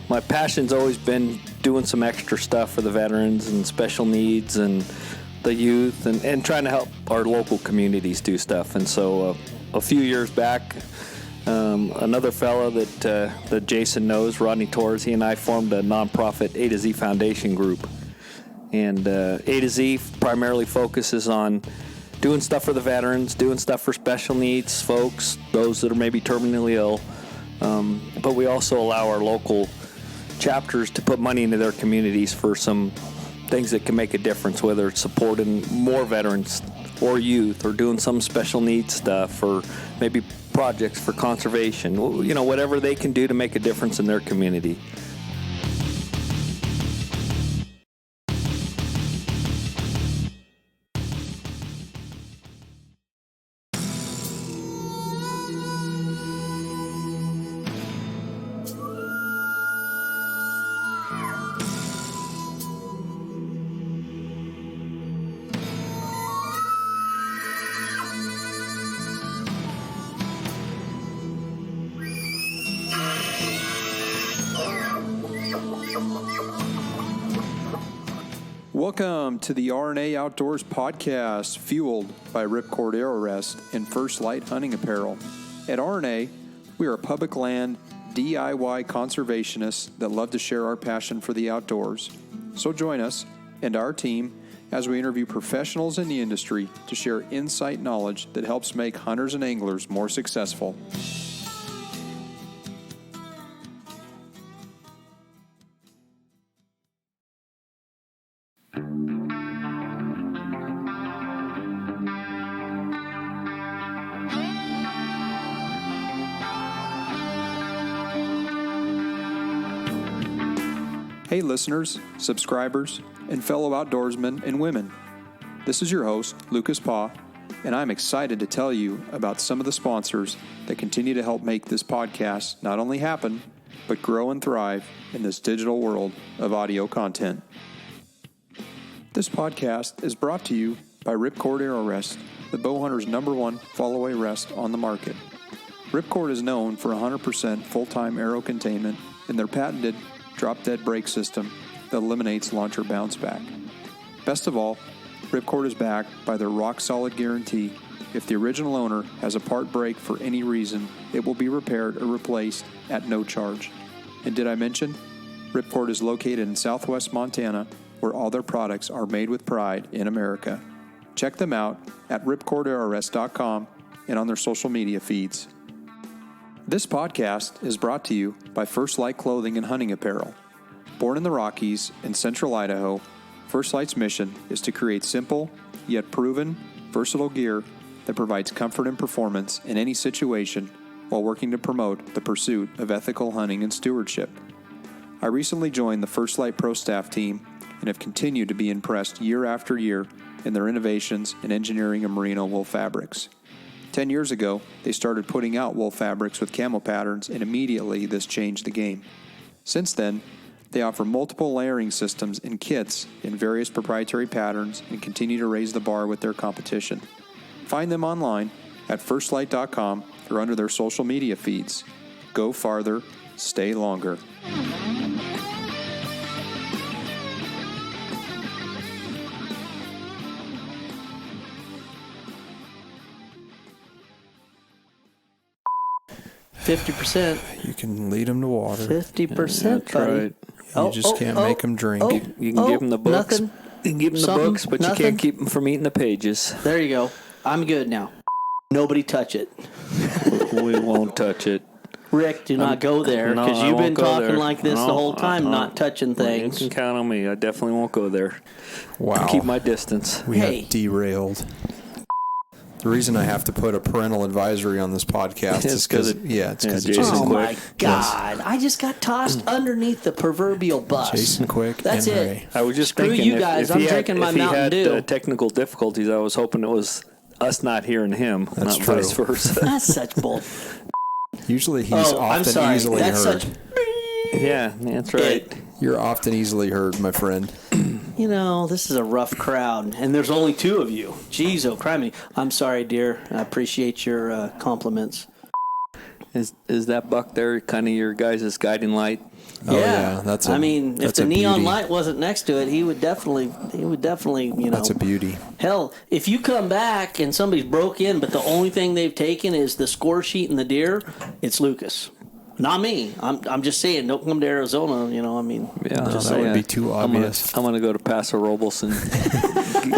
my passion's always been doing some extra stuff for the veterans and special needs and the youth and trying to help our local communities do stuff. And so a few years back, another fellow that Jason knows, Rodney Torres, he and I formed a nonprofit A to Z Foundation group. And A to Z primarily focuses on doing stuff for the veterans, doing stuff for special needs folks, those that are maybe terminally ill. But we also allow our local chapters to put money into their communities for some things that can make a difference, whether it's supporting more veterans or youth or doing some special needs stuff or maybe projects for conservation, you know, whatever they can do to make a difference in their community. Welcome to the RNA Outdoors podcast, fueled by Ripcord Arrow Rest and First Light Hunting Apparel. At RNA, we are public land DIY conservationists that love to share our passion for the outdoors. So join us and our team as we interview professionals in the industry to share insight knowledge that helps make hunters and anglers more successful. Hey listeners, subscribers, and fellow outdoorsmen and women. This is your host, Lucas Paw, and I'm excited to tell you about some of the sponsors that continue to help make this podcast not only happen, but grow and thrive in this digital world of audio content. This podcast is brought to you by Ripcord Arrow Rest, the bow hunter's #1 fall-away rest on the market. Ripcord is known for 100% full-time arrow containment and their patented drop-dead brake system that eliminates launcher bounce back. Best of all, Ripcord is backed by their rock-solid guarantee. If the original owner has a part break for any reason, it will be repaired or replaced at no charge. And did I mention, Ripcord is located in southwest Montana, where all their products are made with pride in America. Check them out at ripcordarrowrest.com and on their social media feeds. This podcast is brought to you by First Light Clothing and Hunting Apparel. Born in the Rockies in central Idaho, First Light's mission is to create simple, yet proven, versatile gear that provides comfort and performance in any situation while working to promote the pursuit of ethical hunting and stewardship. I recently joined the First Light Pro staff team and have continued to be impressed year after year in their innovations in engineering of merino wool fabrics. 10 years ago, they started putting out wool fabrics with camo patterns, and immediately this changed the game. Since then, they offer multiple layering systems and kits in various proprietary patterns and continue to raise the bar with their competition. Find them online at firstlight.com or under their social media feeds. Go farther, stay longer. %. You can lead them to water. 50%, That's buddy. right. You just can't make them drink. You can give them the books. Nothing. You can give them the Something, books, but nothing. you can't keep them from eating the pages. There you go. I'm good now. Nobody touch it. We won't touch it. Rick, do not go there, No, because I you've been won't go talking there. like this No, the whole time, not touching You things. can count on me. I definitely won't go there. Wow. Keep my distance. We Hey. have derailed. The reason I have to put a parental advisory on this podcast is because it's because of Jason Jason Oh my Quick. God! I just got tossed underneath the proverbial bus. Jason Quick That's and it. Ray. I was just Screw thinking, you guys, I'm drinking my Mountain if he Dew. had technical difficulties, I was hoping it was us not hearing him, That's not true. vice versa. That's such bull. Usually he's I'm often sorry. easily That's heard. such. Yeah, that's right. You're often easily heard, my friend. You know, this is a rough crowd, and there's only two of you. Jeez, oh, criminy. I'm sorry, dear. I appreciate your compliments. Is that buck there kind of your guys' guiding light? Yeah, Oh, yeah, that's I mean, if the neon beauty. light wasn't next to it, he would definitely, That's a beauty. Hell, if you come back and somebody's broke in, but the only thing they've taken is the score sheet and the deer, it's Lucas. Not me. I'm just saying, don't come to Arizona. I mean, Yeah, that would be too obvious. I'm gonna go to Paso Robles and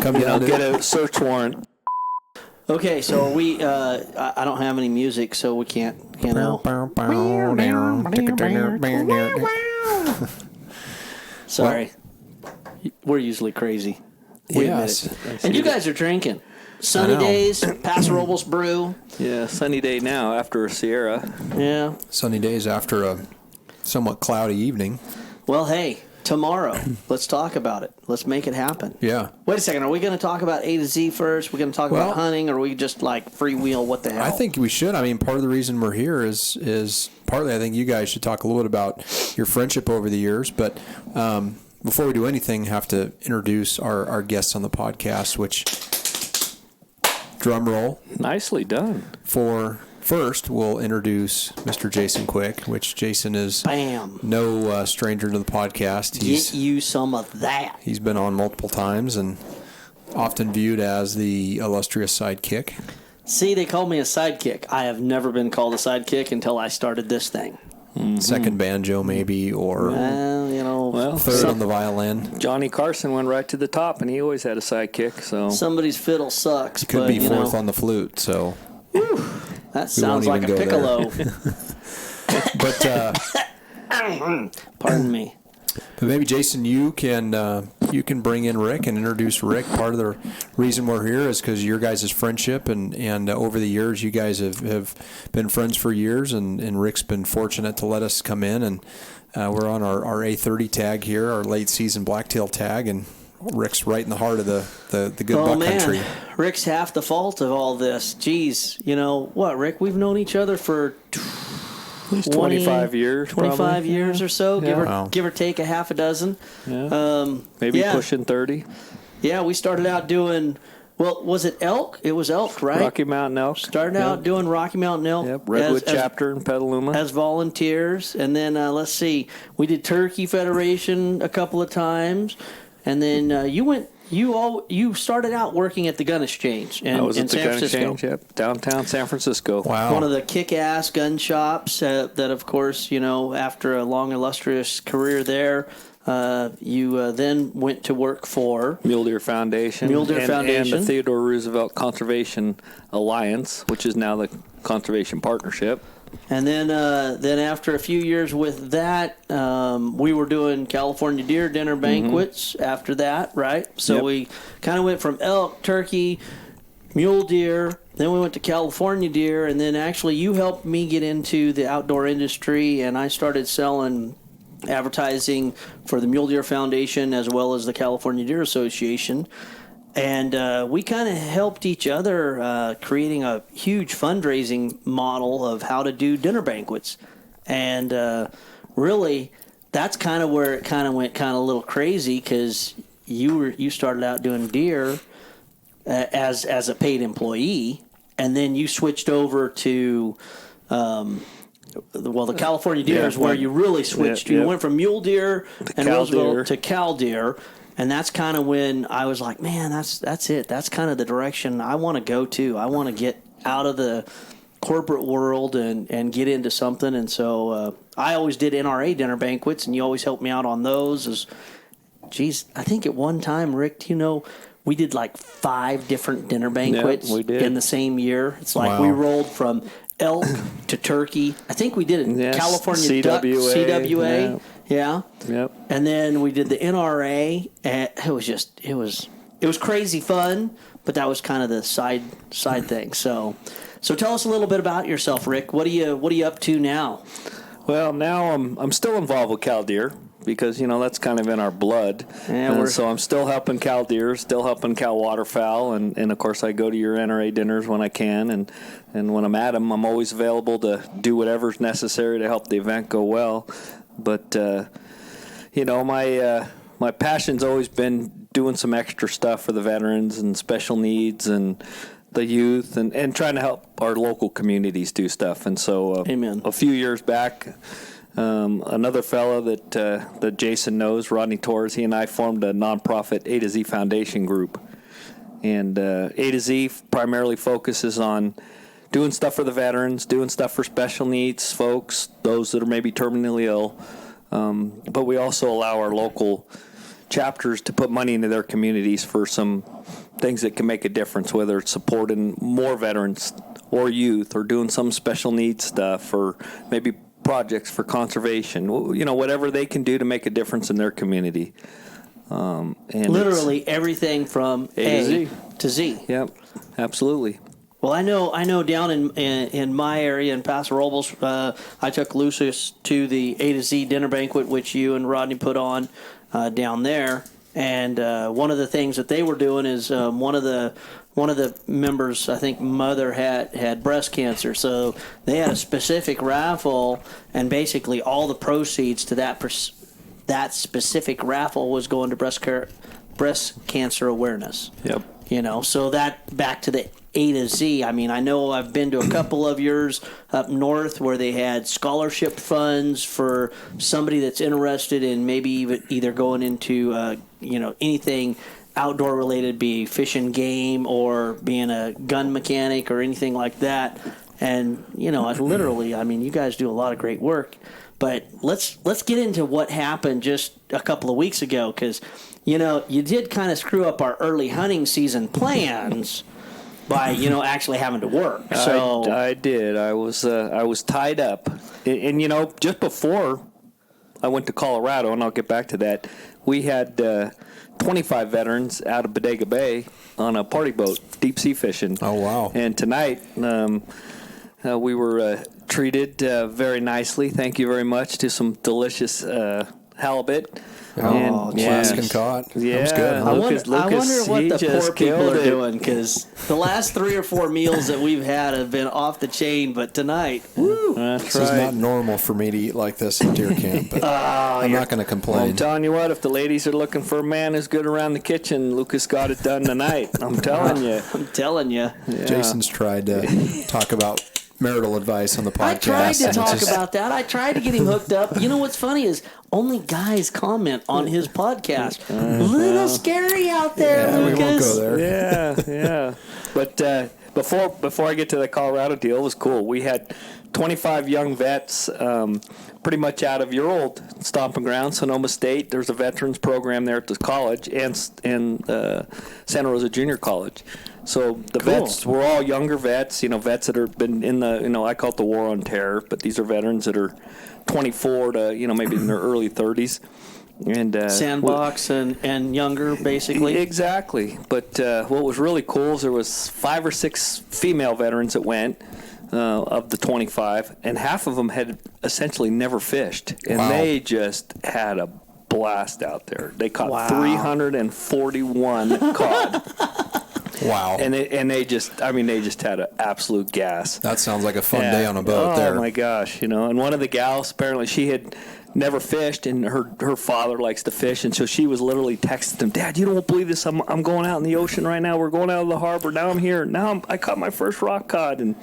Come down get a search warrant. Okay, so we I don't have any music, so we can't. Sorry, we're usually crazy. We Yes. admit it. And you guys are drinking. Sunny I know. days, Paso Robles brew. Yeah, sunny day now after a Sierra. Yeah. Sunny days after a somewhat cloudy evening. Well, hey, tomorrow, let's talk about it. Let's make it happen. Yeah. Wait a second. Are we going to talk about A to Z first? We're going to talk Well, about hunting, or are we just like freewheel? What the hell? I think we should. I mean, part of the reason we're here is partly I think you guys should talk a little bit about your friendship over the years. But before we do anything, have to introduce our guests on the podcast, which, drum roll, Nicely done. for first we'll introduce Mr. Jason Quick, which Jason is Bam. no stranger to the podcast. Get you some of that. He's been on multiple times and often viewed as the illustrious sidekick. See, they call me a sidekick. I have never been called a sidekick until I started this thing. Second banjo, maybe, or Well, third on the violin. Johnny Carson went right to the top, and he always had a sidekick. So somebody's fiddle sucks. Could but, be fourth on the flute, so. That sounds won't like a even go piccolo. But Pardon me. but maybe Jason, you can bring in Rick and introduce Rick. Part of the reason we're here is because your guys' friendship, and over the years you guys have been friends for years, and Rick's been fortunate to let us come in, and we're on our A30 tag here, our late season blacktail tag, and Rick's right in the heart of the good buck country. Rick's half the fault of all this. Jeez, what, Rick? We've known each other for at least 25 years. 25 probably. years or so, Wow. give or take a half a dozen. Yeah. Maybe yeah. pushing 30. Yeah, we started out doing. Well, was it elk? It was elk, right? Rocky Mountain elk. Started out doing Rocky Mountain elk. Yep. Redwood as chapter in Petaluma. as volunteers, and then let's see, we did Turkey Federation a couple of times, and then you started out working at the gun exchange I was in at the San gun Francisco. exchange, yep, downtown San Francisco. Wow. One of the kick-ass gun shops that, of course, after a long, illustrious career there, you then went to work for Mule Deer Foundation. Mule Deer and Foundation. the Theodore Roosevelt Conservation Alliance, which is now the Conservation Partnership. And then after a few years with that, we were doing California Deer dinner banquets after that, right? So Yep. we kind of went from elk, turkey, mule deer, then we went to California deer, and then actually you helped me get into the outdoor industry, and I started selling advertising for the Mule Deer Foundation as well as the California Deer Association. And we kind of helped each other creating a huge fundraising model of how to do dinner banquets. And really, that's kind of where it kind of went kind of a little crazy, because you started out doing deer as a paid employee, and then you switched over to the California Deer is where you really switched. You went from mule deer and cow Roosevelt deer. to cow deer. And that's kind of when I was like, man, that's it. That's kind of the direction I want to go to. I want to get out of the corporate world and get into something. And so I always did NRA dinner banquets, and you always helped me out on those. I think at one time, Rick, we did like 5 different dinner banquets we did. in the same year. It's like Wow. we rolled from elk to turkey. I think we did it Yes, California duck, CWA, CWA. Yeah. Yep. And then we did the NRA, and it was crazy fun, but that was kind of the side thing. So tell us a little bit about yourself, Rick. What are you up to now? Well, now I'm still involved with cow deer because that's kind of in our blood. Yeah, and so I'm still helping cow deer, still helping cow waterfowl, and of course I go to your NRA dinners when I can, and when I'm at them, I'm always available to do whatever's necessary to help the event go well. But my passion's always been doing some extra stuff for the veterans and special needs, and the youth and trying to help our local communities do stuff. And so Amen. A few years back, another fellow that Jason knows, Rodney Torres, he and I formed a nonprofit A to Z Foundation group. And A to Z primarily focuses on doing stuff for the veterans, doing stuff for special needs folks, those that are maybe terminally ill. But we also allow our local chapters to put money into their communities for some things that can make a difference, whether it's supporting more veterans or youth or doing some special needs stuff or maybe projects for conservation, whatever they can do to make a difference in their community. And Literally everything from A to Z. Yep, absolutely. Well, I know down in my area in Paso Robles, I took Lucius to the A to Z dinner banquet, which you and Rodney put on down there. And one of the things that they were doing is one of the members, I think, mother had breast cancer, so they had a specific raffle, and basically all the proceeds to that specific raffle was going to breast cancer awareness. Yep. So that back to the A to Z. I mean, I know I've been to a couple of yours up north where they had scholarship funds for somebody that's interested in maybe either going into, anything outdoor related, be fish and game or being a gun mechanic or anything like that. And, I mean, you guys do a lot of great work. But let's get into what happened just a couple of weeks ago, because, you did kind of screw up our early hunting season plans by actually having to work. So I did. I was tied up, and just before I went to Colorado, and I'll get back to that. We had 25 veterans out of Bodega Bay on a party boat, deep sea fishing. Oh wow! And tonight we were treated very nicely. Thank you very much to some delicious halibut. Alaskan caught. Yeah, that was good. I Huh? wonder what he the just poor people killed are it. doing, because the last 3 or 4 meals that we've had have been off the chain, but tonight, woo! That's This is not normal for me to eat like this at deer camp, but I'm not going to Well, complain. I'm telling you what, if the ladies are looking for a man who's good around the kitchen, Lucas got it done tonight. I'm telling you. I'm telling you. Yeah. Jason's tried to talk about marital advice on the podcast. I tried to and it's talk just- about that. I tried to get him hooked up. You know what's funny is only guys comment on his podcast. A little scary out there, Yeah, we Lucas. won't go there. Yeah. But before I get to the Colorado deal, it was cool. We had 25 young vets, pretty much out of your old stomping ground, Sonoma State. There's a veterans program there at the college and Santa Rosa Junior College. So the vets were all younger vets, vets that have been in the, I call it the war on terror, but these are veterans that are 24 to, maybe in their early 30s. And Sandbox and younger, basically. Exactly. But what was really cool is there was 5 or 6 female veterans that went of the 25, and half of them had essentially never fished, and Wow. they just had a blast out there. They caught Wow. 341 cod. Wow. And they just had an absolute gas. That sounds like a fun day on a boat there. Oh my gosh, and one of the gals, apparently she had never fished, and her father likes to fish, and so she was literally texting him, "Dad, you don't believe this, I'm going out in the ocean right now. We're going out of the harbor. Now I'm here. I caught my first rock cod." And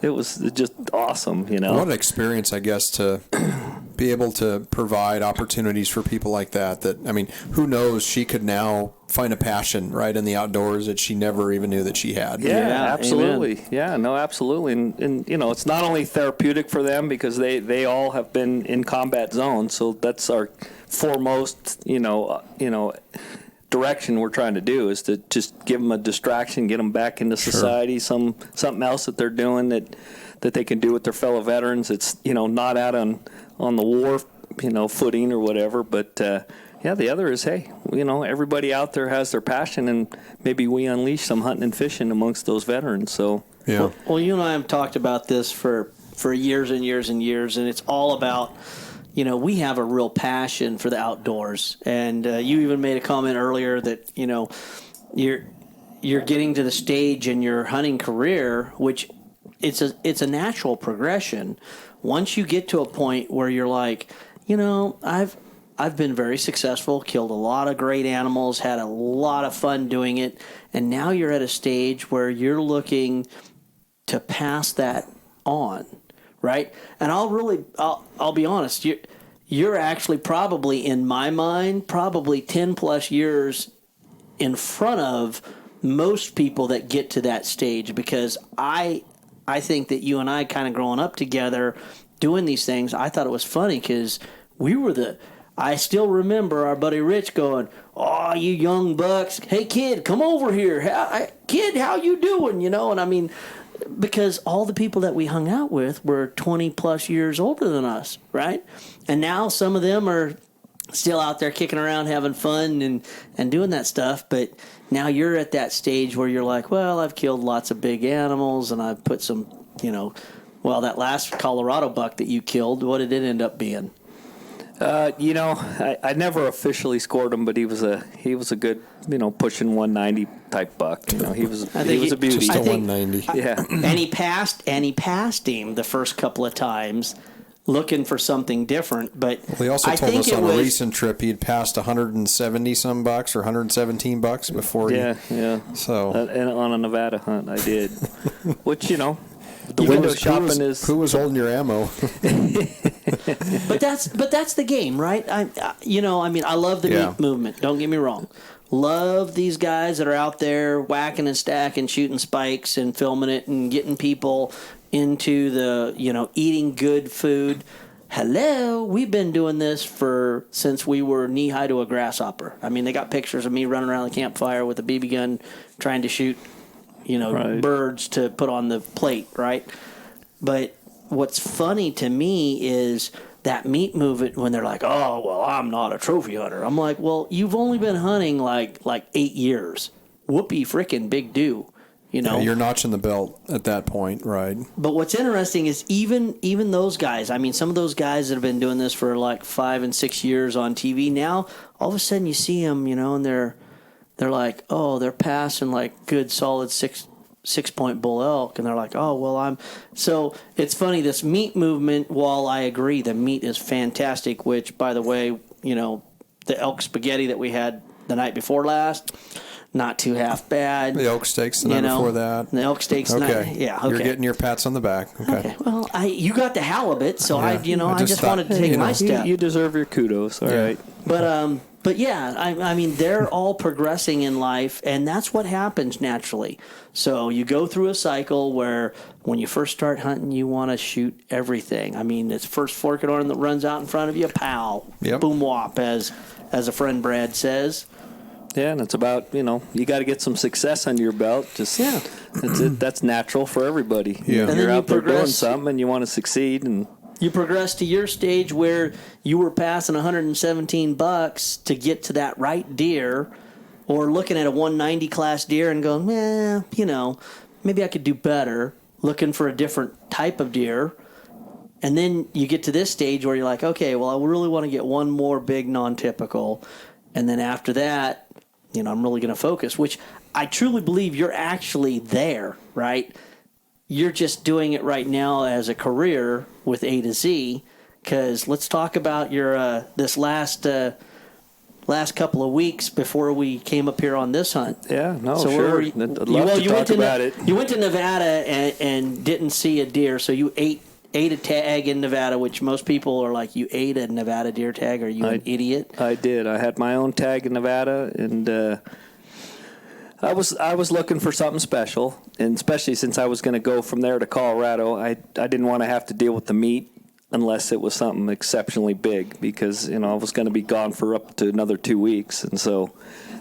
it was just awesome, What an experience, I guess, to be able to provide opportunities for people like that. Who knows, she could now find a passion right in the outdoors that she never even knew that she had. Yeah, absolutely. Amen. Yeah, no, absolutely. And it's not only therapeutic for them because they all have been in combat zones, so that's our foremost, direction we're trying to do is to just give them a distraction, get them back into society, something else that they're doing that they can do with their fellow veterans. It's not out on the war footing or whatever. But the other is, hey, everybody out there has their passion, and maybe we unleash some hunting and fishing amongst those veterans. So Yeah. Well, you and I have talked about this for years and years and years, and it's all about, we have a real passion for the outdoors. And you even made a comment earlier that, you're getting to the stage in your hunting career, which it's a natural progression. Once you get to a point where you're like, I've been very successful, killed a lot of great animals, had a lot of fun doing it, and now you're at a stage where you're looking to pass that on, right? And I'll be honest, you're actually probably, in my mind, probably 10 plus years in front of most people that get to that stage, because I think that you and I kind of growing up together doing these things, I thought it was funny because I still remember our buddy Rich going, "Oh, you young bucks, hey kid, come over here. Kid, how you doing?" You know, and I mean, because all the people that we hung out with were 20 plus years older than us, right? And now some of them are still out there kicking around, having fun and doing that stuff. But now you're at that stage where you're like, well, I've killed lots of big animals and I've put some, well, that last Colorado buck that you killed, what did it end up being? I never officially scored him, but he was a good, pushing 190 type buck. He was a beauty. Just a 190. Yeah. And he passed him the first couple of times, looking for something different. But well, he also told us on a recent trip he'd passed 170 some bucks or 117 bucks before. Yeah. So and on a Nevada hunt, I did, which the window shopping is. Who was holding your ammo? But that's the game, right? I love the meat movement. Don't get me wrong. Love these guys that are out there whacking and stacking, shooting spikes and filming it and getting people into the, eating good food. Hello, we've been doing this since we were knee high to a grasshopper. I mean, they got pictures of me running around the campfire with a BB gun trying to shoot, right, birds to put on the plate, right? But what's funny to me is that meat movement when they're like, "Oh, well, I'm not a trophy hunter." I'm like, "Well, you've only been hunting like 8 years. Whoopee frickin' big do." Yeah, you're notching the belt at that point, right? But what's interesting is even those guys, I mean, some of those guys that have been doing this for like 5 and 6 years on TV, now all of a sudden you see them, and they're like, oh, they're passing like good solid six-point bull elk, and they're like, oh, well, so it's funny, this meat movement, while I agree the meat is fantastic, which, by the way, the elk spaghetti that we had the night before last, not too half bad. The elk steaks the night before that. The elk steaks. Okay. Okay. You're getting your pats on the back. Okay. Well, you got the halibut, so I just thought, wanted to take my step. You deserve your kudos. All right. But yeah, I mean, they're all progressing in life, and that's what happens naturally. So you go through a cycle where when you first start hunting, you want to shoot everything. I mean, it's first forked horn that runs out in front of you, pow, boom wop, as a friend Brad says. Yeah, and it's about, you got to get some success under your belt. That's natural for everybody. Yeah. You're out there doing something and you want to succeed, and you progress to your stage where you were passing 117 bucks to get to that right deer, or looking at a 190 class deer and going, maybe I could do better, looking for a different type of deer. And then you get to this stage where you're like, okay, well, I really want to get one more big non-typical. And then after that, I'm really going to focus, which I truly believe you're actually there, right? You're just doing it right now as a career with A to Z. Because let's talk about your this last couple of weeks before we came up here on this hunt. Yeah, no, so sure. I'd love to talk about it. You went to Nevada and didn't see a deer, so you ate a tag in Nevada, which most people are like, you ate a Nevada deer tag? Are you an idiot? I did. I had my own tag in Nevada, and I was looking for something special, and especially since I was going to go from there to Colorado, I didn't want to have to deal with the meat unless it was something exceptionally big, because I was going to be gone for up to another 2 weeks, and so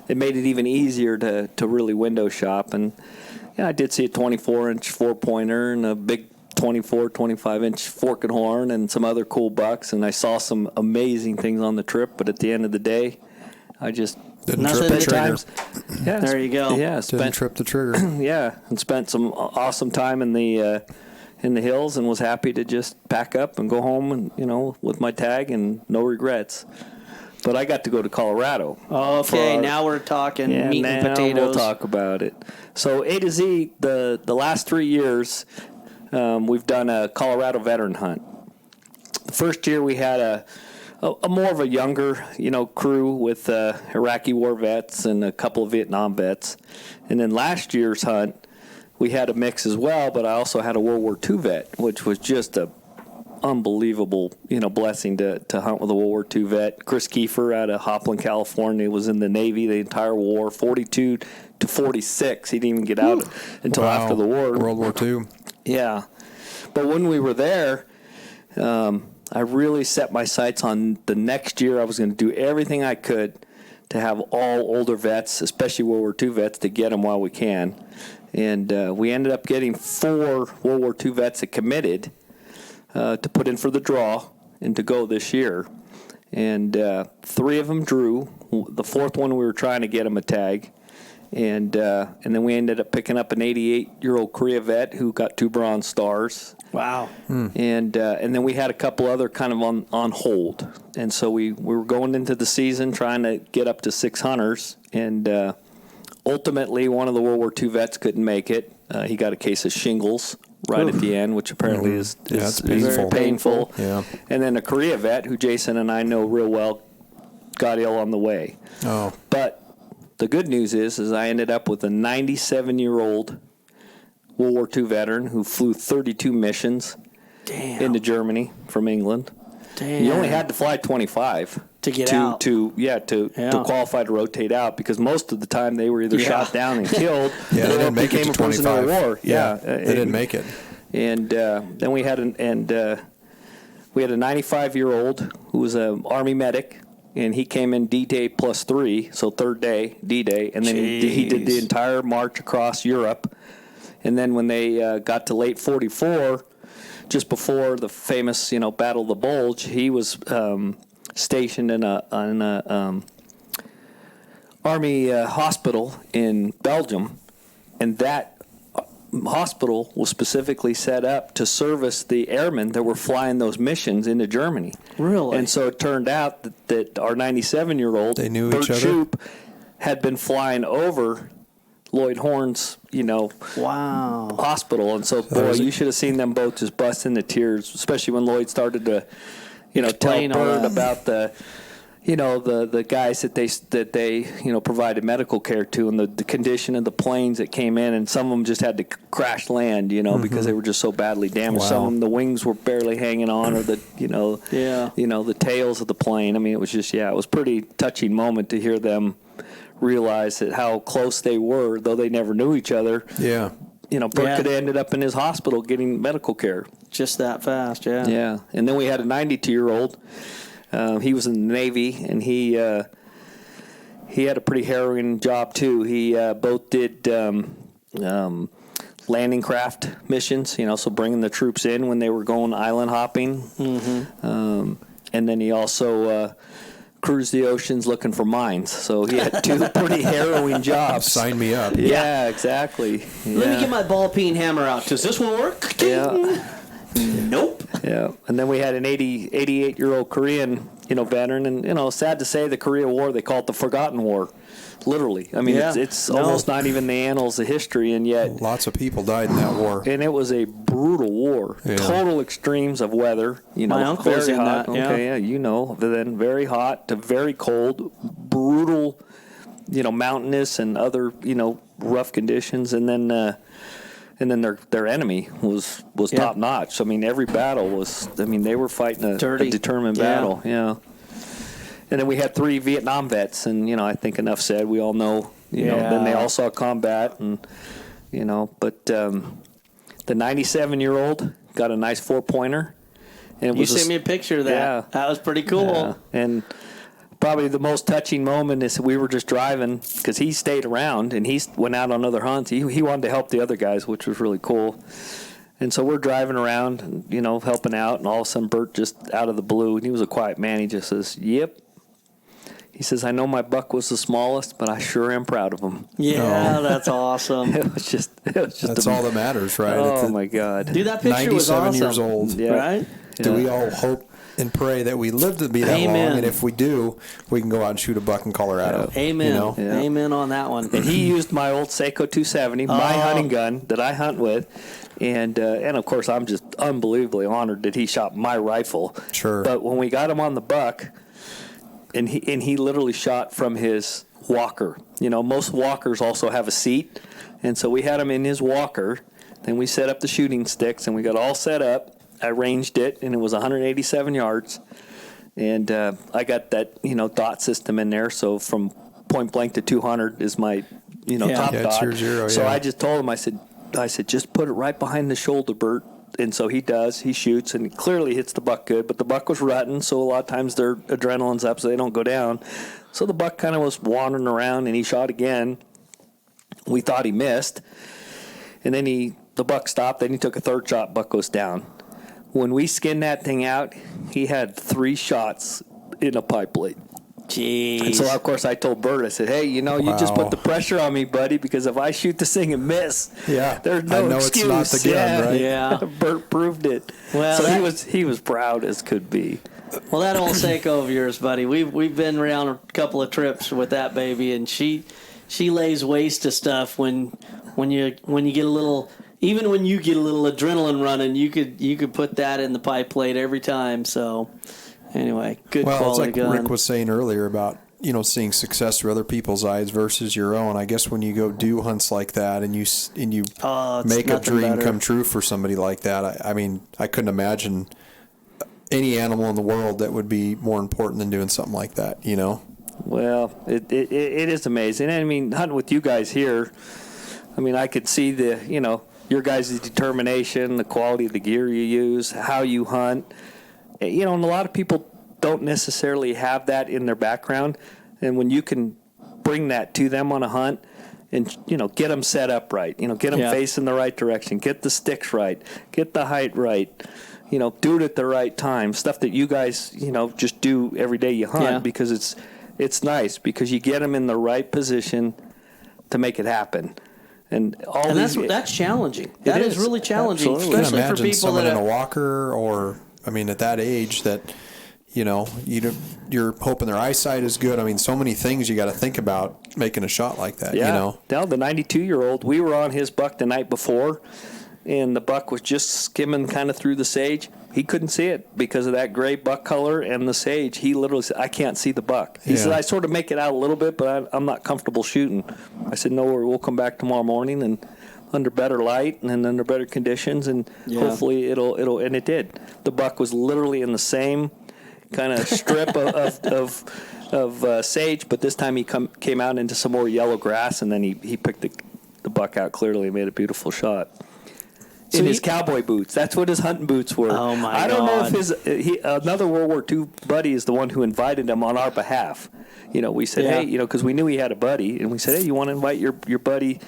it made it even easier to really window shop. And I did see a 24-inch 4-pointer and a big 24, 25-inch forked horn and some other cool bucks, and I saw some amazing things on the trip, but at the end of the day, I just didn't trip the trigger. Yeah, there you go. Yeah, didn't trip the trigger. Yeah, and spent some awesome time in the hills, and was happy to just pack up and go home, and with my tag and no regrets. But I got to go to Colorado. Okay, now we're talking meat and potatoes. We'll talk about it. So A to Z, the last 3 years, we've done a Colorado veteran hunt. The first year we had a more of a younger, crew with Iraqi war vets and a couple of Vietnam vets. And then last year's hunt, we had a mix as well, but I also had a World War II vet, which was just a unbelievable, blessing to hunt with a World War II vet. Chris Kiefer out of Hopland, California, was in the Navy the entire war, 42 to 46. He didn't even get out until after the war. World War II. Yeah. But when we were there, I really set my sights on the next year. I was going to do everything I could to have all older vets, especially World War II vets, to get them while we can. And we ended up getting 4 World War II vets that committed to put in for the draw and to go this year. And 3 of them drew. The 4th one, we were trying to get him a tag. And then we ended up picking up an 88-year-old Korea vet who got 2 Bronze Stars. Wow. And then we had a couple other kind of on hold. And so we were going into the season trying to get up to 6 hunters. And ultimately, one of the World War II vets couldn't make it. He got a case of shingles right at the end, which apparently is it's painful. very painful. Yeah. And then a Korea vet, who Jason and I know real well, got ill on the way. Oh. But the good news is I ended up with a 97-year-old World War II veteran who flew 32 missions into Germany from England. Damn. You only had to fly 25 to get out. To qualify to rotate out, because most of the time they were either shot down and killed. They didn't make it to became a prisoner of 25. war. They didn't make it. And then we had a 95-year-old who was an Army medic. And he came in D-Day +3, so 3rd day, D-Day. And then he did the entire march across Europe. And then when they got to late 44, just before the famous, Battle of the Bulge, he was stationed in an Army hospital in Belgium. And that hospital was specifically set up to service the airmen that were flying those missions into Germany. Really? And so it turned out that our 97-year-old, They knew Bert each other? Shoup, had been flying over Lloyd Horne's, wow, hospital. And so, boy, you should have seen them both just bust into tears, especially when Lloyd started to, tell Explain all Bert that. about the guys that they provided medical care to, and the condition of the planes that came in, and some of them just had to crash land, because they were just so badly damaged. Wow. Some of them, the wings were barely hanging on, or the the tails of the plane. I mean, it was just it was a pretty touching moment to hear them realize that how close they were, though they never knew each other. Yeah. Bert could have ended up in his hospital getting medical care. just that fast. Yeah. Yeah, and then we had a 92-year-old. He was in the Navy, and he had a pretty harrowing job too. He both did landing craft missions, so bringing the troops in when they were going island hopping. Mm-hmm. And then he also cruised the oceans looking for mines. So he had 2 pretty harrowing jobs. Sign me up. Yeah, exactly. Let me get my ball peen hammer out. Does this one work? Yeah. Nope. Yeah, and then we had an 88-year-old Korean, veteran, and sad to say, the Korea War, they call it the Forgotten War, literally. I mean, it's almost not even the annals of history, and yet Lots of people died in that war. and it was a brutal war. Yeah. Total extremes of weather. My uncle was very in hot. that, yeah. Okay, then very hot to very cold, brutal, mountainous and other, rough conditions, and then their enemy was top notch. So, I mean, every battle was. I mean, they were fighting a determined battle. Yeah. And then we had 3 Vietnam vets, and I think enough said. We all know. Then they all saw combat, and But the 97-year-old got a nice 4-pointer. And You sent me a picture of that. Yeah. That was pretty cool. Yeah. And probably the most touching moment is we were just driving, because he stayed around and he went out on other hunts. He wanted to help the other guys, which was really cool. And so we're driving around, helping out, and all of a sudden Bert just out of the blue, and he was a quiet man, he just says, "Yep." He says, "I know my buck was the smallest, but I sure am proud of him." Yeah, that's awesome. It was just That's all that matters, right? Oh, my God. Dude, that picture was 97 awesome. years old. Yeah. Right? Do Yeah. we all hope and pray that we live to be that Amen. long. And if we do, we can go out and shoot a buck in Colorado. Amen. You know? Yeah. Amen on that one. And he used my old Seiko 270, my hunting gun that I hunt with. And of course, I'm just unbelievably honored that he shot my rifle. Sure. But when we got him on the buck, and he literally shot from his walker. You know, most walkers also have a seat. And so we had him in his walker. Then we set up the shooting sticks, and we got all set up. I ranged it, and it was 187 yards. And I got that, dot system in there. So from point blank to 200 is my, top it's dot. your zero, So yeah. I just told him, I said, just put it right behind the shoulder, Bert. And so he does. He shoots, and clearly hits the buck good. But the buck was rutting, so a lot of times their adrenaline's up, so they don't go down. So the buck kind of was wandering around, and he shot again. We thought he missed. And then the buck stopped. Then he took a third shot. Buck goes down. When we skinned that thing out, he had 3 shots in a pipe blade. Jeez. And so, of course, I told Bert, I said, hey, you just put the pressure on me, buddy, because if I shoot this thing and miss, there's no I know excuse. it's not the gun, right? Yeah. Bert proved it. Well, so he was proud as could be. Well, that old Seiko of yours, buddy, we've been around a couple of trips with that baby, and she lays waste to stuff when you get a little. Even when you get a little adrenaline running, you could put that in the pipe plate every time. So, anyway, good quality it's like gun. Rick was saying earlier about seeing success through other people's eyes versus your own. I guess when you go do hunts like that and you make a dream come true for somebody like that, I mean, I couldn't imagine any animal in the world that would be more important than doing something like that. Well, it is amazing. I mean, hunting with you guys here, I mean, I could see your guys' determination, the quality of the gear you use, how you hunt. And a lot of people don't necessarily have that in their background. And when you can bring that to them on a hunt and, get them set up right, get them facing the right direction, get the sticks right, get the height right, do it at the right time, stuff that you guys, just do every day you hunt because it's nice because you get them in the right position to make it happen. And that's challenging. That is really challenging, Absolutely. especially for people someone that in a walker or, I mean, at that age that, you're hoping their eyesight is good. I mean, so many things you got to think about making a shot like that, Now, the 92-year-old, we were on his buck the night before, and the buck was just skimming kind of through the sage. He couldn't see it because of that gray buck color and the sage. He literally said, I can't see the buck. He said, I sort of make it out a little bit, but I'm not comfortable shooting. I said, no, we'll come back tomorrow morning and under better light and under better conditions, and hopefully it'll, and it did. The buck was literally in the same kind of strip of sage, but this time he came out into some more yellow grass, and then he picked the buck out clearly and made a beautiful shot. In his cowboy boots. That's what his hunting boots were. Oh, my God. I don't know if another World War II buddy is the one who invited him on our behalf. We said, hey, because we knew he had a buddy, and we said, hey, you want to invite your buddy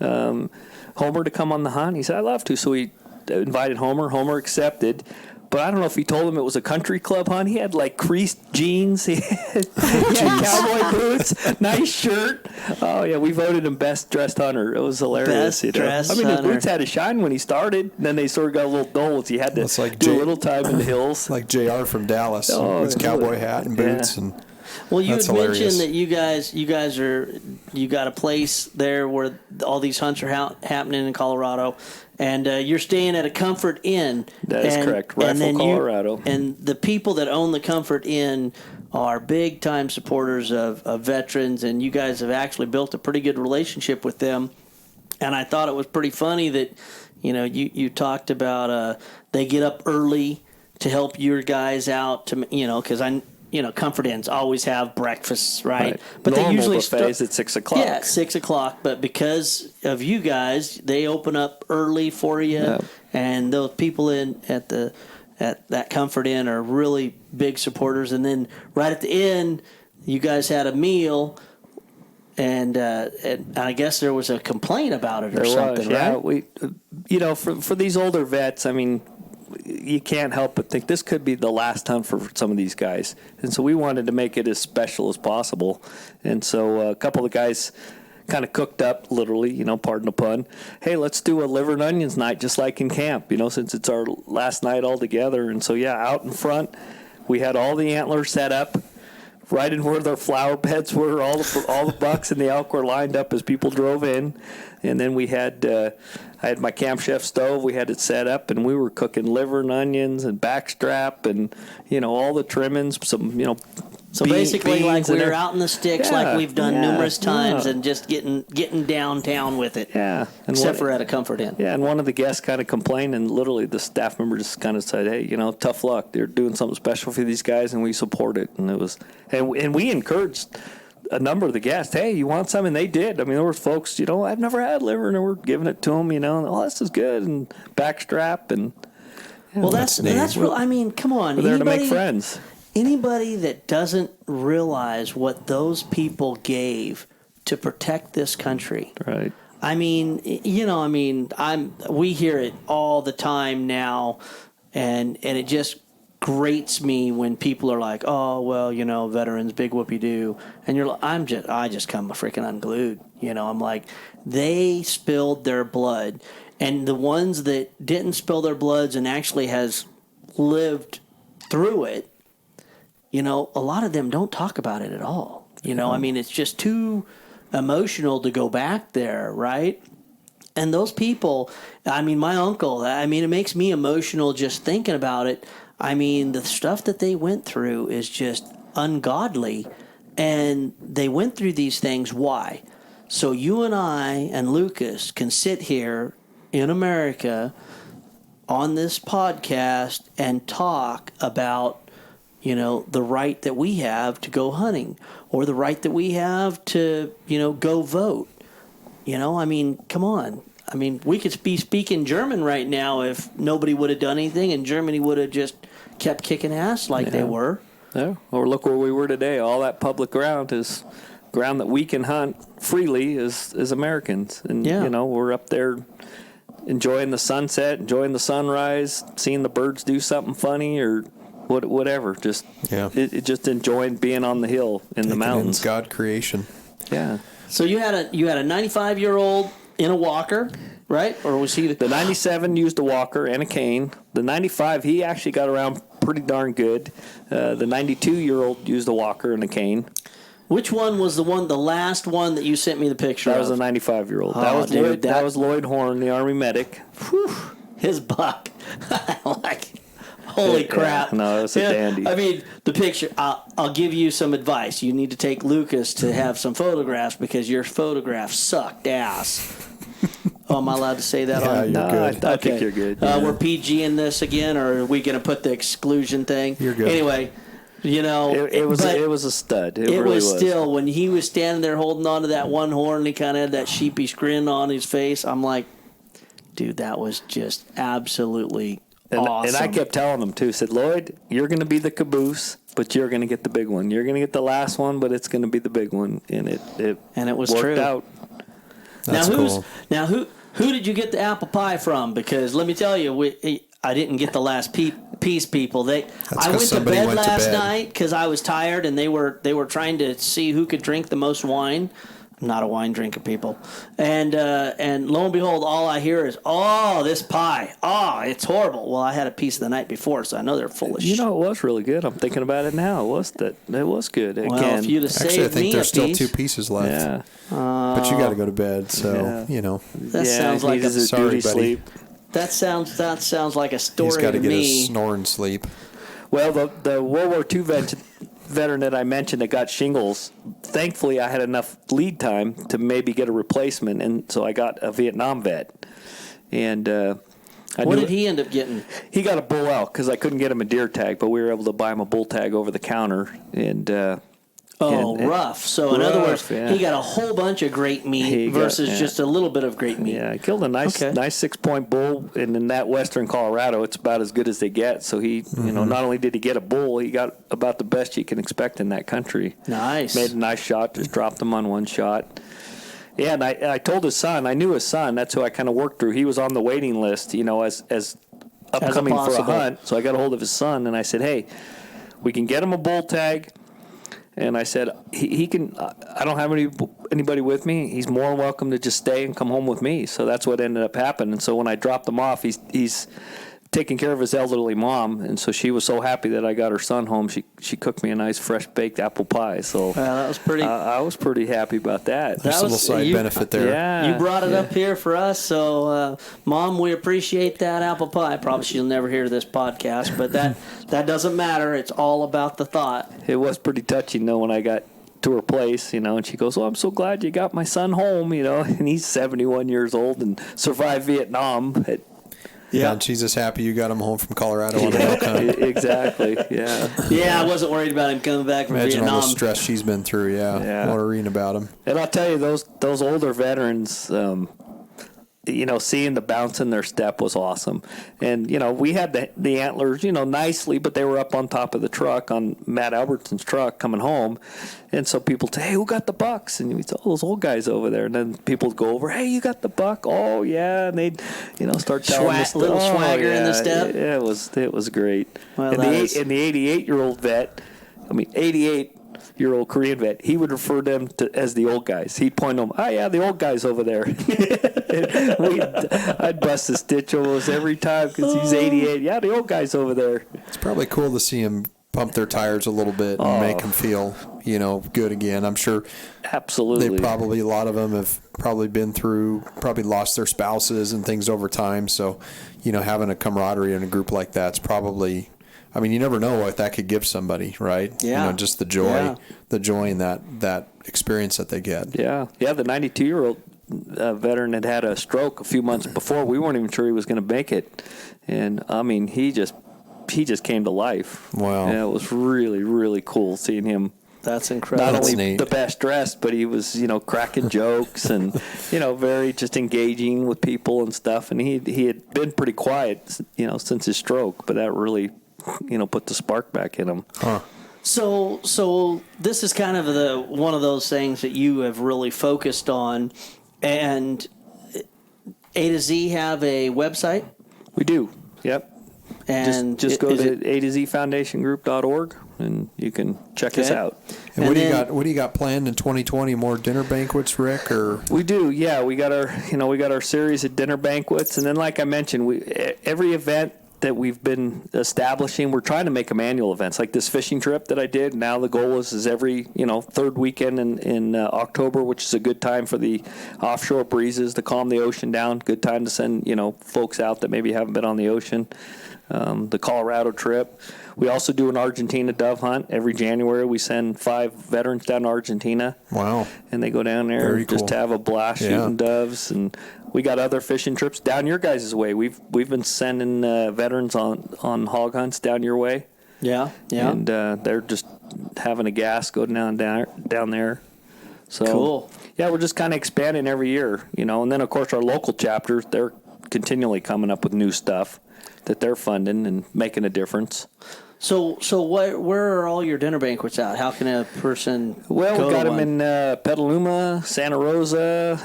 Homer to come on the hunt? He said, I'd love to. So we invited Homer. Homer accepted. But I don't know if he told him it was a country club hunt. He had creased jeans. He had cowboy boots, nice shirt. Oh, yeah, we voted him best dressed hunter. It was hilarious. Best dressed his hunter. boots had a shine when he started. And then they sort of got a little dull. He had to do a little time in the hills. Like JR from Dallas, his cowboy hat and boots. And well, you that's had hilarious. mentioned that you got a place there where all these hunts are happening in Colorado, and you're staying at a Comfort Inn. That is correct. Rifle, Colorado. And the people that own the Comfort Inn are big time supporters of veterans, and you guys have actually built a pretty good relationship with them. And I thought it was pretty funny that you talked about they get up early to help your guys out to because Comfort Inns always have breakfasts, right? But normal they usually buffets at 6 o'clock. Yeah, 6 o'clock. But because of you guys, they open up early for you, and those people at that Comfort Inn are really big supporters. And then right at the end, you guys had a meal, and I guess there was a complaint about it or something, right? We, for these older vets, I mean, you can't help but think this could be the last hunt for some of these guys. And so we wanted to make it as special as possible. And so a couple of the guys kind of cooked up, literally, pardon the pun. Hey, let's do a liver and onions night just like in camp, since it's our last night all together. And so, out in front, We had all the antlers set up right in where their flower beds were. All the bucks and the elk were lined up as people drove in. And then we had I had my Camp Chef stove. We had it set up, and we were cooking liver and onions and backstrap and, all the trimmings, So basically, like we were out in the sticks, like we've done numerous times, yeah. and just getting downtown with it. Yeah. And Except for at a Comfort Inn. Yeah, and one of the guests kind of complained, and literally the staff member just kind of said, "Hey, tough luck. They're doing something special for these guys, and we support it." And it was, and we encouraged a number of the guests, "Hey, you want some?" And they did. I mean, there were folks, I've never had liver, and we're giving it to them. Oh, this is good, and backstrap, and well, that's real. I mean, come on, we're there to make friends. Anybody that doesn't realize what those people gave to protect this country, Right. I mean, we hear it all the time now, and it just grates me when people are like, "Oh, well, veterans, big whoopee-doo," and you're like, I just come freaking unglued. I'm like, they spilled their blood, and the ones that didn't spill their bloods and actually has lived through it, a lot of them don't talk about it at all. I mean, it's just too emotional to go back there, right? And those people, I mean, my uncle, it makes me emotional just thinking about it. I mean, the stuff that they went through is just ungodly. And they went through these things. Why? So you and I and Lucas can sit here in America on this podcast and talk about the right that we have to go hunting, or the right that we have to, go vote. I mean, come on. I mean, we could be speaking German right now if nobody would have done anything, and Germany would have just kept kicking ass like they were. Yeah. Or look where we were today. All that public ground is ground that we can hunt freely as Americans. And, we're up there enjoying the sunset, enjoying the sunrise, seeing the birds do something funny or whatever, just just enjoying being on the hill in the mountains. It's God creation. Yeah. So you had a 95-year-old in a walker, right? Or was he the 97 used a walker and a cane? The 95 he actually got around pretty darn good. The 92-year-old used a walker and a cane. Which one was the last one that you sent me the picture of? That was the 95-year-old. Oh, That was Lloyd Horn, the Army medic. Whew, his buck. Holy crap. No, it was a dandy. I mean, the picture, I'll give you some advice. You need to take Lucas to have some photographs because your photographs sucked ass. Oh, am I allowed to say that? Yeah, you're good. I think you're good. We're PG in this again, or are we going to put the exclusion thing? You're good. Anyway, it was a stud. It really was. Still, when he was standing there holding on to that one horn and he kind of had that sheepish grin on his face, I'm like, dude, that was just absolutely awesome. And I kept telling him, too, said, Lloyd, you're going to be the caboose, but you're going to get the big one. You're going to get the last one, but it's going to be the big one. And it was worked true. out. That's cool. Now, who did you get the apple pie from? Because let me tell you, I didn't get the last piece, people. I went to bed last night because I was tired, and they were trying to see who could drink the most wine. I'm not a wine drinker, people. And lo and behold, all I hear is, "Oh, this pie. Oh, it's horrible." Well, I had a piece the night before, so I know they're full of shit. It was really good. I'm thinking about it now. It was good. Well, Again, if you'd have saved Actually, I think me there's still piece, 2 pieces left. Yeah. But you got to go to bed, so, That sounds like his sorry, duty buddy. sleep. That sounds like a story He's got to to get me. his snoring sleep. Well, the World War II veteran that I mentioned that got shingles, thankfully I had enough lead time to maybe get a replacement, and so I got a Vietnam vet. And what did he end up getting? He got a bull elk because I couldn't get him a deer tag, but we were able to buy him a bull tag over the counter. And rough. So in other words, yeah. he got a whole bunch of great meat versus just a little bit of great meat. Yeah, I killed a nice 6-point bull, and in that western Colorado, it's about as good as they get. So he, not only did he get a bull, he got about the best you can expect in that country. Nice. Made a nice shot, just dropped him on one shot. Yeah, and I told his son, I knew his son, that's who I kind of worked through. He was on the waiting list, as upcoming for a hunt. So I got a hold of his son, and I said, hey, we can get him a bull tag. And I said, he can, I don't have anybody with me. He's more than welcome to just stay and come home with me. So that's what ended up happening. And so when I dropped him off, he's taking care of his elderly mom, and so she was so happy that I got her son home. She cooked me a nice fresh baked apple pie. So that was pretty. I was pretty happy about that. There's a little side benefit there. Yeah, you brought it up here for us, so Mom, we appreciate that apple pie. Probably she'll never hear this podcast, but that doesn't matter. It's all about the thought. It was pretty touching though when I got to her place, and she goes, "Oh, I'm so glad you got my son home," and he's 71 years old and survived Vietnam. Yeah, and she's just happy you got him home from Colorado on the elk hunt. Exactly, yeah. Yeah, I wasn't worried about him coming back from Imagine Vietnam. all the stress she's been through, yeah. What a reading about him. And I'll tell you, those older veterans, seeing the bounce in their step was awesome. And, we had the antlers, nicely, but they were up on top of the truck on Matt Albertson's truck coming home. And so people say, "Hey, who got the bucks?" And we'd say, "Oh, those old guys over there." And then people would go over, "Hey, you got the buck?" "Oh, yeah." And they'd, start telling us. Little swagger in the step. Yeah, it was great. Well, and the 88-year-old vet, 88-year-old Korean vet, he would refer them as the old guys. He'd point them, "Oh, yeah, the old guys over there." I'd bust a stitch almost every time because he's 88. "Yeah, the old guys over there." It's probably cool to see him pump their tires a little bit and make them feel, good again. I'm sure absolutely a lot of them have probably been through, probably lost their spouses and things over time. So, having a camaraderie in a group like that's probably, you never know what that could give somebody, right? Yeah. Just the joy in that experience that they get. Yeah. Yeah. The 92-year-old veteran had a stroke a few months before. We weren't even sure he was going to make it. And he just came to life. Wow. Yeah, it was really, really cool seeing him. That's incredible. Not only the best dressed, but he was, cracking jokes and, very just engaging with people and stuff. And he had been pretty quiet, since his stroke, but that really, put the spark back in him. Huh. So this is kind of one of those things that you have really focused on. And A to Z have a website? We do. Yep. And just go to A2ZFoundationGroup.org and you can check us out. And what do you got planned in 2020? More dinner banquets, Rick, or? We do. Yeah, we got our series of dinner banquets, and then like I mentioned, every event that we've been establishing, we're trying to make them annual events. Like this fishing trip that I did, now the goal is every third weekend in October, which is a good time for the offshore breezes to calm the ocean down. Good time to send folks out that maybe haven't been on the ocean. The Colorado trip. We also do an Argentina dove hunt. Every January we send 5 veterans down to Argentina. Wow. And they go down there just to have a blast shooting doves. And we got other fishing trips down your guys' way. We've been sending veterans on hog hunts down your way. Yeah. And they're just having a gas go down there. So cool. Yeah, we're just kind of expanding every year, And then, of course, our local chapters, they're continually coming up with new stuff that they're funding and making a difference. So where are all your dinner banquets at? How can a person Well, go we got to them one? in Petaluma, Santa Rosa,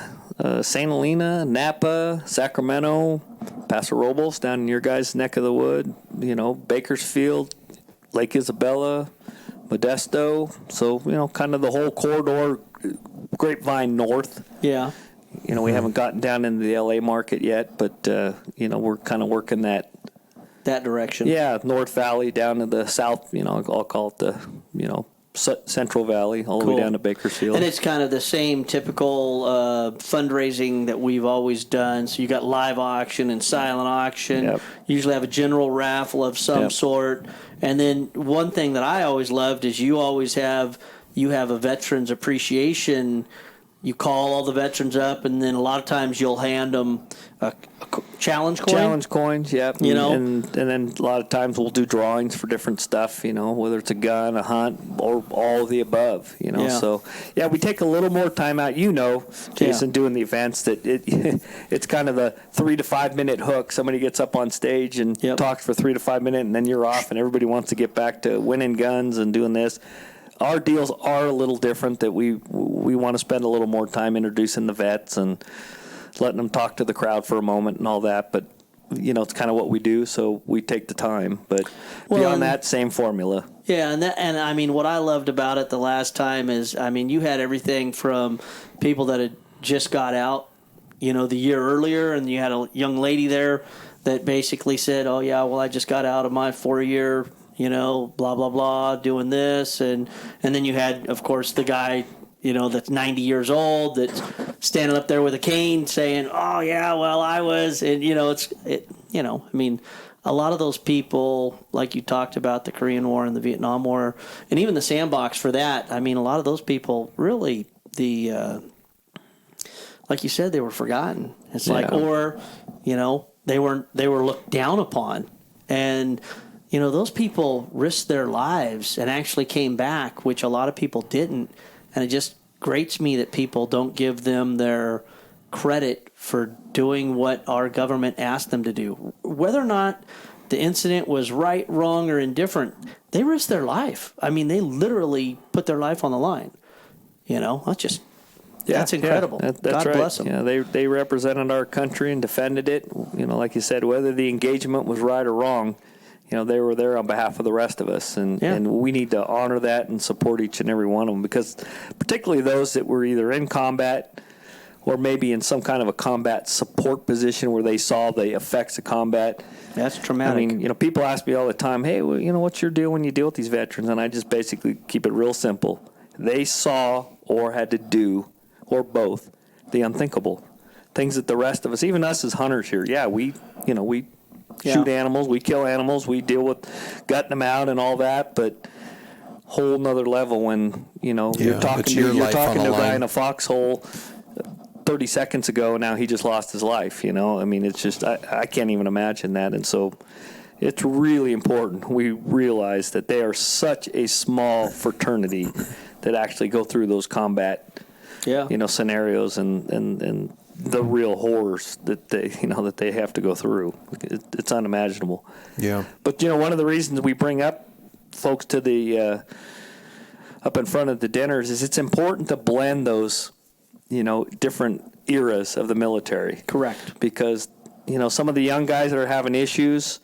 St. Helena, Napa, Sacramento, Paso Robles, down in your guys' neck of the wood, Bakersfield, Lake Isabella, Modesto. So, kind of the whole corridor, Grapevine North. Yeah. We haven't gotten down into the LA market yet, but, we're kind of working that direction. Yeah, North Valley down to the south, I'll call it the, Central Valley, all the way down to Bakersfield. And it's kind of the same typical fundraising that we've always done. So you got live auction and silent auction. Yep. You usually have a general raffle of some sort. And then one thing that I always loved is you have a veterans appreciation. You call all the veterans up, and then a lot of times you'll hand them a challenge coin. Challenge coins, yep. And then a lot of times we'll do drawings for different stuff, whether it's a gun, a hunt, or all of the above, Yeah. So, yeah, we take a little more time out, Jason, doing the events, that it's kind of a 3 to 5 minute hook. Somebody gets up on stage and talks for 3 to 5 minutes, and then you're off, and everybody wants to get back to winning guns and doing this. Our deals are a little different, that we want to spend a little more time introducing the vets and letting them talk to the crowd for a moment and all that. But, it's kind of what we do, so we take the time. But beyond that, same formula. Yeah, and I mean, what I loved about it the last time is, you had everything from people that had just got out, the year earlier, and you had a young lady there that basically said, oh, yeah, well, I just got out of my 4-year, blah, blah, blah, doing this. And then you had, of course, the guy, that's 90 years old that's standing up there with a cane saying, oh, yeah, well, I was. And, a lot of those people, like you talked about the Korean War and the Vietnam War, and even the sandbox for that, a lot of those people really, like you said, they were forgotten. It's like, or, they were looked down upon. And, those people risked their lives and actually came back, which a lot of people didn't. And it just grates me that people don't give them their credit for doing what our government asked them to do. Whether or not the incident was right, wrong, or indifferent, they risked their life. They literally put their life on the line. That's incredible. That's God right. bless them. Yeah, they represented our country and defended it. Like you said, whether the engagement was right or wrong, they were there on behalf of the rest of us, and we need to honor that and support each and every one of them, because particularly those that were either in combat or maybe in some kind of a combat support position where they saw the effects of combat. That's traumatic. People ask me all the time, hey, well, what's your deal when you deal with these veterans? And I just basically keep it real simple. They saw or had to do, or both, the unthinkable. Things that the rest of us, even us as hunters here, we shoot animals, we kill animals, we deal with gutting them out and all that, but whole nother level when, you're talking to a guy in a foxhole 30 seconds ago, and now he just lost his life, it's just, I can't even imagine that. And so it's really important we realize that they are such a small fraternity that actually go through those combat scenarios and the real horrors that they have to go through. It's unimaginable. Yeah. But one of the reasons we bring up folks to the up in front of the dinners is it's important to blend those different eras of the military. Correct. Because some of the young guys that are having issues,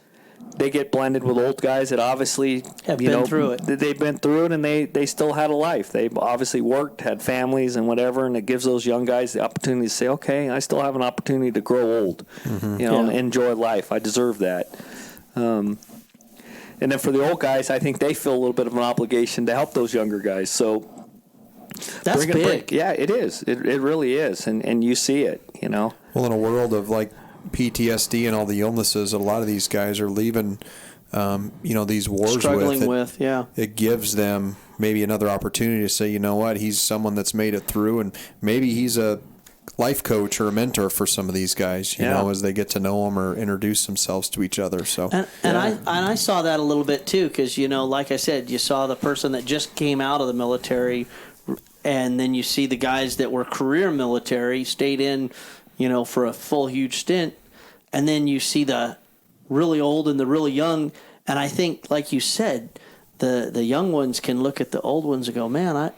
they get blended with old guys that obviously have been through it. They've been through it, and they still had a life. They obviously worked, had families, and whatever. And it gives those young guys the opportunity to say, "Okay, I still have an opportunity to grow old, and enjoy life. I deserve that." And then for the old guys, I think they feel a little bit of an obligation to help those younger guys. So that's big. Yeah, it is. It really is, and you see it. Well, in a world of like PTSD and all the illnesses, a lot of these guys are leaving, these wars struggling with. It gives them maybe another opportunity to say, you know what, he's someone that's made it through, and maybe he's a life coach or a mentor for some of these guys, you know, as they get to know them or introduce themselves to each other. So, and I saw that a little bit too, because like I said, you saw the person that just came out of the military, and then you see the guys that were career military, stayed in, for a full huge stint, and then you see the really old and the really young, and I think, like you said, the young ones can look at the old ones and go, man,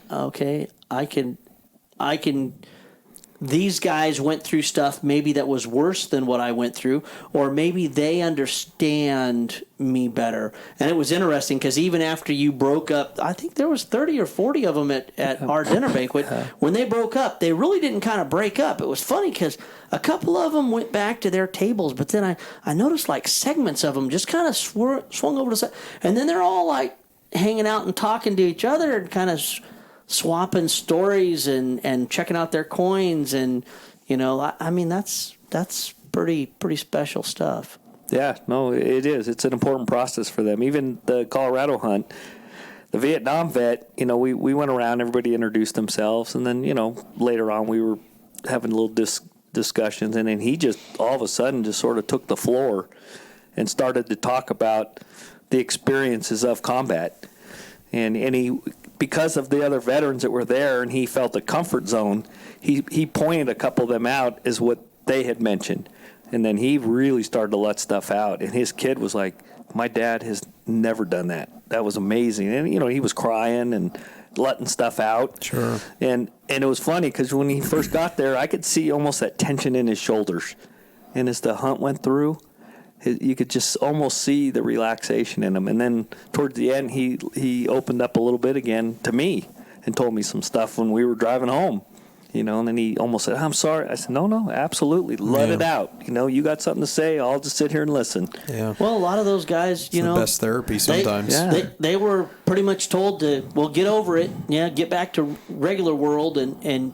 I can. These guys went through stuff maybe that was worse than what I went through, or maybe they understand me better. And it was interesting because even after you broke up, I think there was 30 or 40 of them at our dinner banquet. When they broke up, they really didn't kind of break up. It was funny because a couple of them went back to their tables, but then I noticed like segments of them just kind of swung over to the side. And then they're all like hanging out and talking to each other and kind of swapping stories and checking out their coins, and that's pretty special stuff. Yeah, no, it is. It's an important process for them. Even the Colorado hunt, the Vietnam vet, we went around, everybody introduced themselves, and then later on we were having little discussions, and then he just all of a sudden just sort of took the floor and started to talk about the experiences of combat, and he, because of the other veterans that were there, and he felt a comfort zone, he pointed a couple of them out as what they had mentioned. And then he really started to let stuff out. And his kid was like, my dad has never done that. That was amazing. And, he was crying and letting stuff out. Sure. And it was funny because when he first got there, I could see almost that tension in his shoulders. And as the hunt went through, you could just almost see the relaxation in him. And then towards the end, he opened up a little bit again to me and told me some stuff when we were driving home. And then he almost said, I'm sorry. I said, no, absolutely. Let it out. You got something to say. I'll just sit here and listen. Yeah. Well, a lot of those guys, It's the best therapy sometimes. They were pretty much told to, get over it. Yeah, get back to regular world. And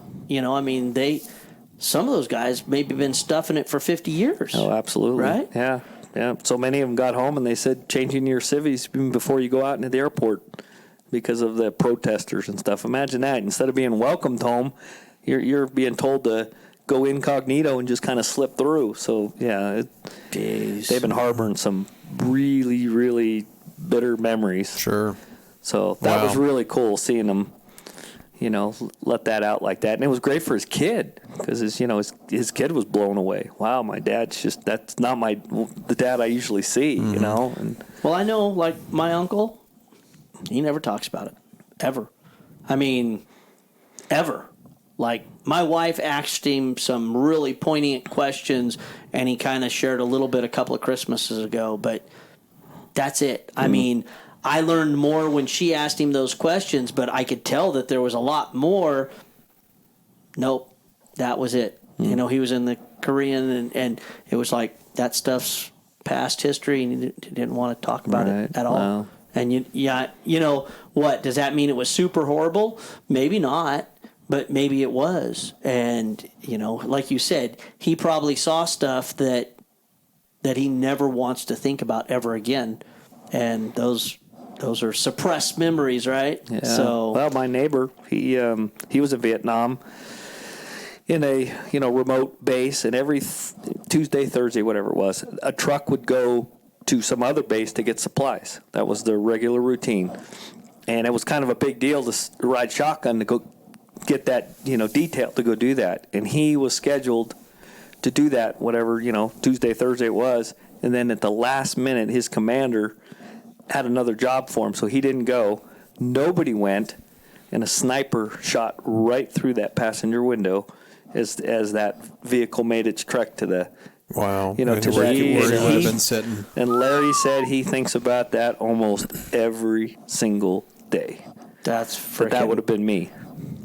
some of those guys maybe been stuffing it for 50 years. Oh, absolutely. Right? Yeah. So many of them got home and they said changing your civvies before you go out into the airport because of the protesters and stuff. Imagine that. Instead of being welcomed home, you're being told to go incognito and just kind of slip through. So, yeah, they've been harboring some really, really bitter memories. Sure. So that was really cool seeing him, let that out like that. And it was great for his kid because his kid was blown away. Wow, my dad's that's not the dad I usually see, And, well, I know, like, my uncle, he never talks about it, ever. I mean, ever. Like, my wife asked him some really poignant questions, and he kind of shared a little bit a couple of Christmases ago, but that's it. I mean, I learned more when she asked him those questions, but I could tell that there was a lot more. Nope, that was it. He was in the Korean, and it was like that stuff's past history, and he didn't want to talk about it at all. Wow. And, what? Does that mean it was super horrible? Maybe not. But maybe it was. And, like you said, he probably saw stuff that he never wants to think about ever again. And those are suppressed memories, right? Yeah. So, well, my neighbor, he was in Vietnam in a, remote base, and every Tuesday, Thursday, whatever it was, a truck would go to some other base to get supplies. That was their regular routine. And it was kind of a big deal to ride shotgun to go get that, detail to go do that. And he was scheduled to do that, whatever, Tuesday, Thursday it was. And then at the last minute, his commander had another job for him, so he didn't go. Nobody went, and a sniper shot right through that passenger window as that vehicle made its trek to the, wow, to where where he would have been sitting. And Larry said he thinks about that almost every single day. that's freaking... That would have been me.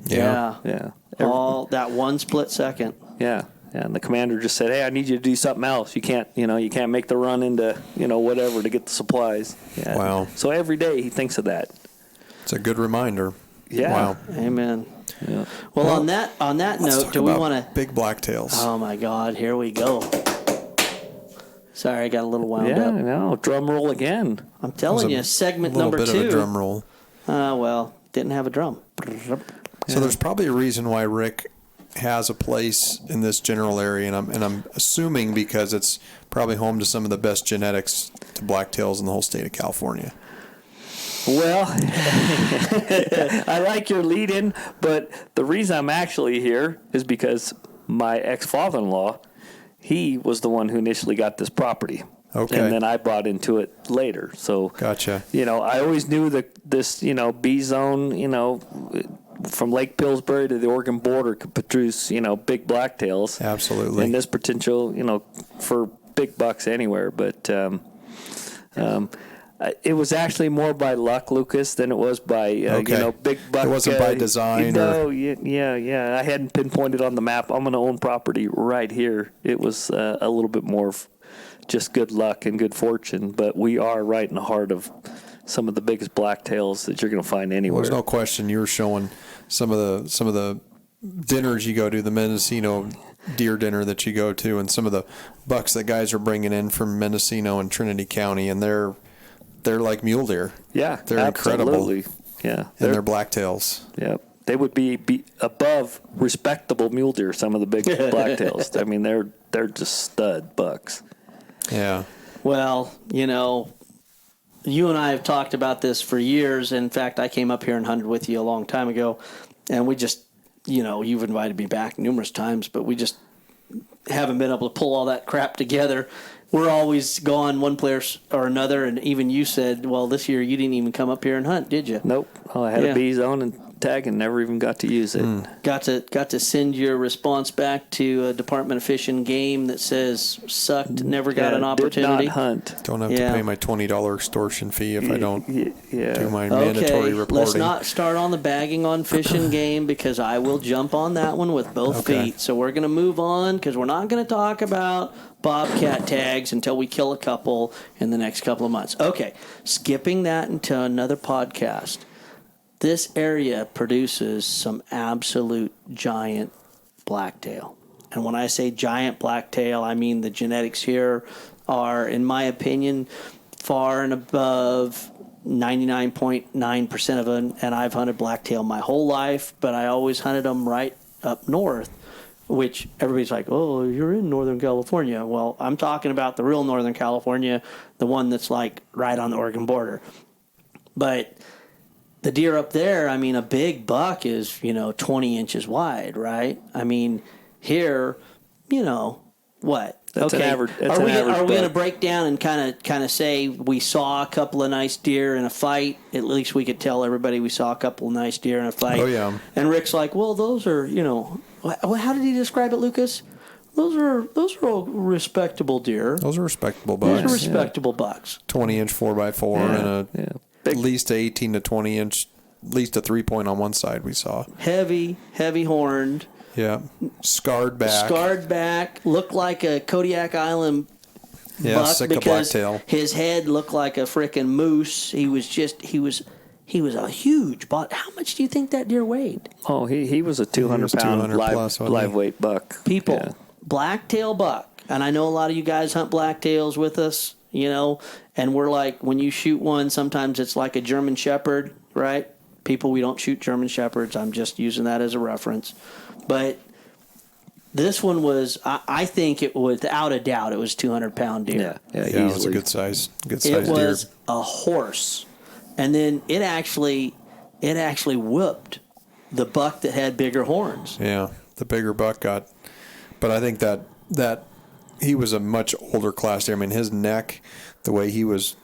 Yeah. All that one split second. Yeah. And the commander just said, hey, I need you to do something else. You can't make the run into, whatever to get the supplies. Yeah. Wow. So every day he thinks of that. It's a good reminder. Yeah. Wow. Amen. Yeah. Well, on that note, do we want to... big blacktails? Oh, my God. Here we go. Sorry, I got a little wound Yeah, up. no, drum roll again. I'm telling you, segment a number 2. little bit of a drum roll. Well, didn't have a drum. So there's probably a reason why Rick has a place in this general area, and I'm assuming because it's probably home to some of the best genetics to blacktails in the whole state of California. Well, I like your lead-in, but the reason I'm actually here is because my ex-father-in-law, he was the one who initially got this property. Okay. And then I bought into it later. So, Gotcha. I always knew that this, B zone, from Lake Pillsbury to the Oregon border could produce, big blacktails. Absolutely. And this potential, for big bucks anywhere. But it was actually more by luck, Lucas, than it was by, big buck. It wasn't by design? No, yeah. I hadn't pinpointed on the map, I'm going to own property right here. It was a little bit more just good luck and good fortune. But we are right in the heart of some of the biggest blacktails that you're going to find anywhere. There's no question. You were showing some of the dinners you go to, the Mendocino deer dinner that you go to, and some of the bucks that guys are bringing in from Mendocino and Trinity County, and they're like mule deer. Yeah, they're absolutely. Incredible. Yeah, and they're blacktails. Yeah, they would be above respectable mule deer. Some of the big blacktails. I mean, they're just stud bucks. Yeah. Well, you and I have talked about this for years. In fact, I came up here and hunted with you a long time ago, and we just, you've invited me back numerous times, but we just haven't been able to pull all that crap together. We're always gone one place or another, and even you said, well, this year you didn't even come up here and hunt, did you? Nope. Oh, I had a bee zone, and tag and never even got to use it. Got to send your response back to Department of Fish and Game that says sucked, never got an opportunity. Did not hunt. Don't have to pay my $20 extortion fee if I don't do my Okay, mandatory reporting. let's not start on the bagging on Fish and Game because I will jump on that one with both feet. So we're going to move on because we're not going to talk about bobcat tags until we kill a couple in the next couple of months. Okay, skipping that into another podcast. This area produces some absolute giant blacktail. And when I say giant blacktail, I mean the genetics here are, in my opinion, far and above 99.9% of them. And I've hunted blacktail my whole life, but I always hunted them right up north, which everybody's like, oh, you're in Northern California. Well, I'm talking about the real Northern California, the one that's like right on the Oregon border. But the deer up there, I mean, a big buck is, 20 inches wide, right? I mean, here, what? That's an average. That's are we buck. going to break down and kind of say we saw a couple of nice deer in a fight? At least we could tell everybody we saw a couple of nice deer in a fight. Oh, yeah. And Rick's like, well, those are, how did he describe it, Lucas? Those are all respectable deer. Those are respectable bucks. Those are respectable bucks. 20-inch 4x4 and at least 18 to 20 inch, at least a 3-point on one side we saw. Heavy horned. Yeah. Scarred back. Looked like a Kodiak Island buck sick of because blacktail. his head looked like a frickin' moose. He was a huge buck. How much do you think that deer weighed? Oh, he was a 200-pound 200 plus, live weight buck. People, blacktail buck. And I know a lot of you guys hunt blacktails with us, and we're like, when you shoot one, sometimes it's like a German Shepherd, right? People, we don't shoot German Shepherds. I'm just using that as a reference. But this one was, I think it was, without a doubt, it was 200-pound deer. Yeah, It was a good size deer. It was a horse. And then it actually whooped the buck that had bigger horns. Yeah, the bigger buck got, but I think that he was a much older class deer. I mean, his neck, the way he was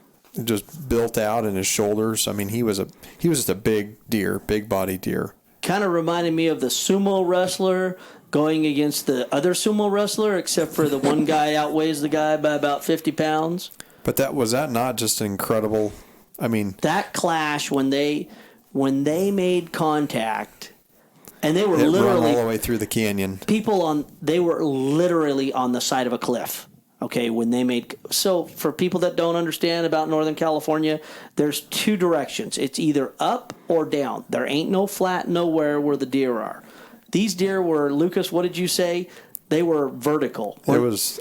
just built out, and his shoulders. I mean, he was just a big deer, big body deer. Kind of reminded me of the sumo wrestler going against the other sumo wrestler, except for the one guy outweighs the guy by about 50 pounds. But was that not just incredible? I mean, that clash when they made contact, and they were literally literally all the way through the canyon. They were literally on the side of a cliff. Okay, when they made, so for people that don't understand about Northern California, there's two directions. It's either up or down. There ain't no flat nowhere where the deer are. These deer were, Lucas, what did you say? They were vertical. It was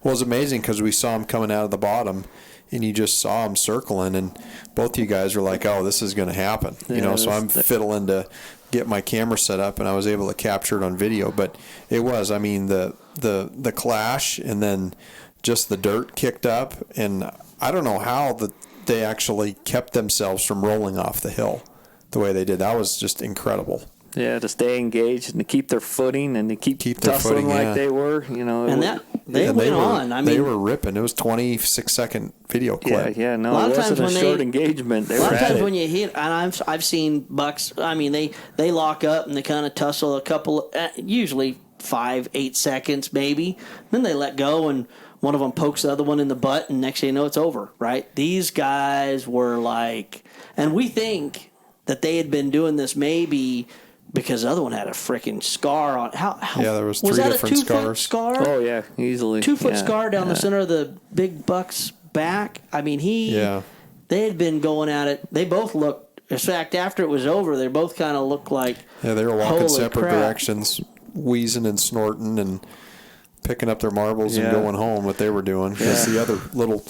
amazing because we saw them coming out of the bottom, and you just saw them circling, and both of you guys were like, oh, this is going to happen. So I'm fiddling to get my camera set up, and I was able to capture it on video. But it was, I mean, the clash, and then just the dirt kicked up, and I don't know how they actually kept themselves from rolling off the hill the way they did. That was just incredible. Yeah, to stay engaged and to keep their footing and to keep their tussling footing, like they were, And they went on. I mean, they were ripping. It was 26-second video clip. Yeah, no, it wasn't a short engagement. A lot of times when you hit, and I've seen bucks. I mean, they lock up and they kind of tussle a couple, usually 5-8 seconds maybe. Then they let go, and one of them pokes the other one in the butt, and next thing you know, it's over. Right? These guys were like, and we think that they had been doing this maybe because the other one had a freaking scar on. How there was 3 different scars. Scar? Oh yeah, easily 2-foot scar down the center of the big buck's back. I mean, they had been going at it. They both looked. In fact, after it was over, they both kind of looked like they were walking separate crap. Directions, wheezing and snorting and picking up their marbles and going home. What they were doing because the other little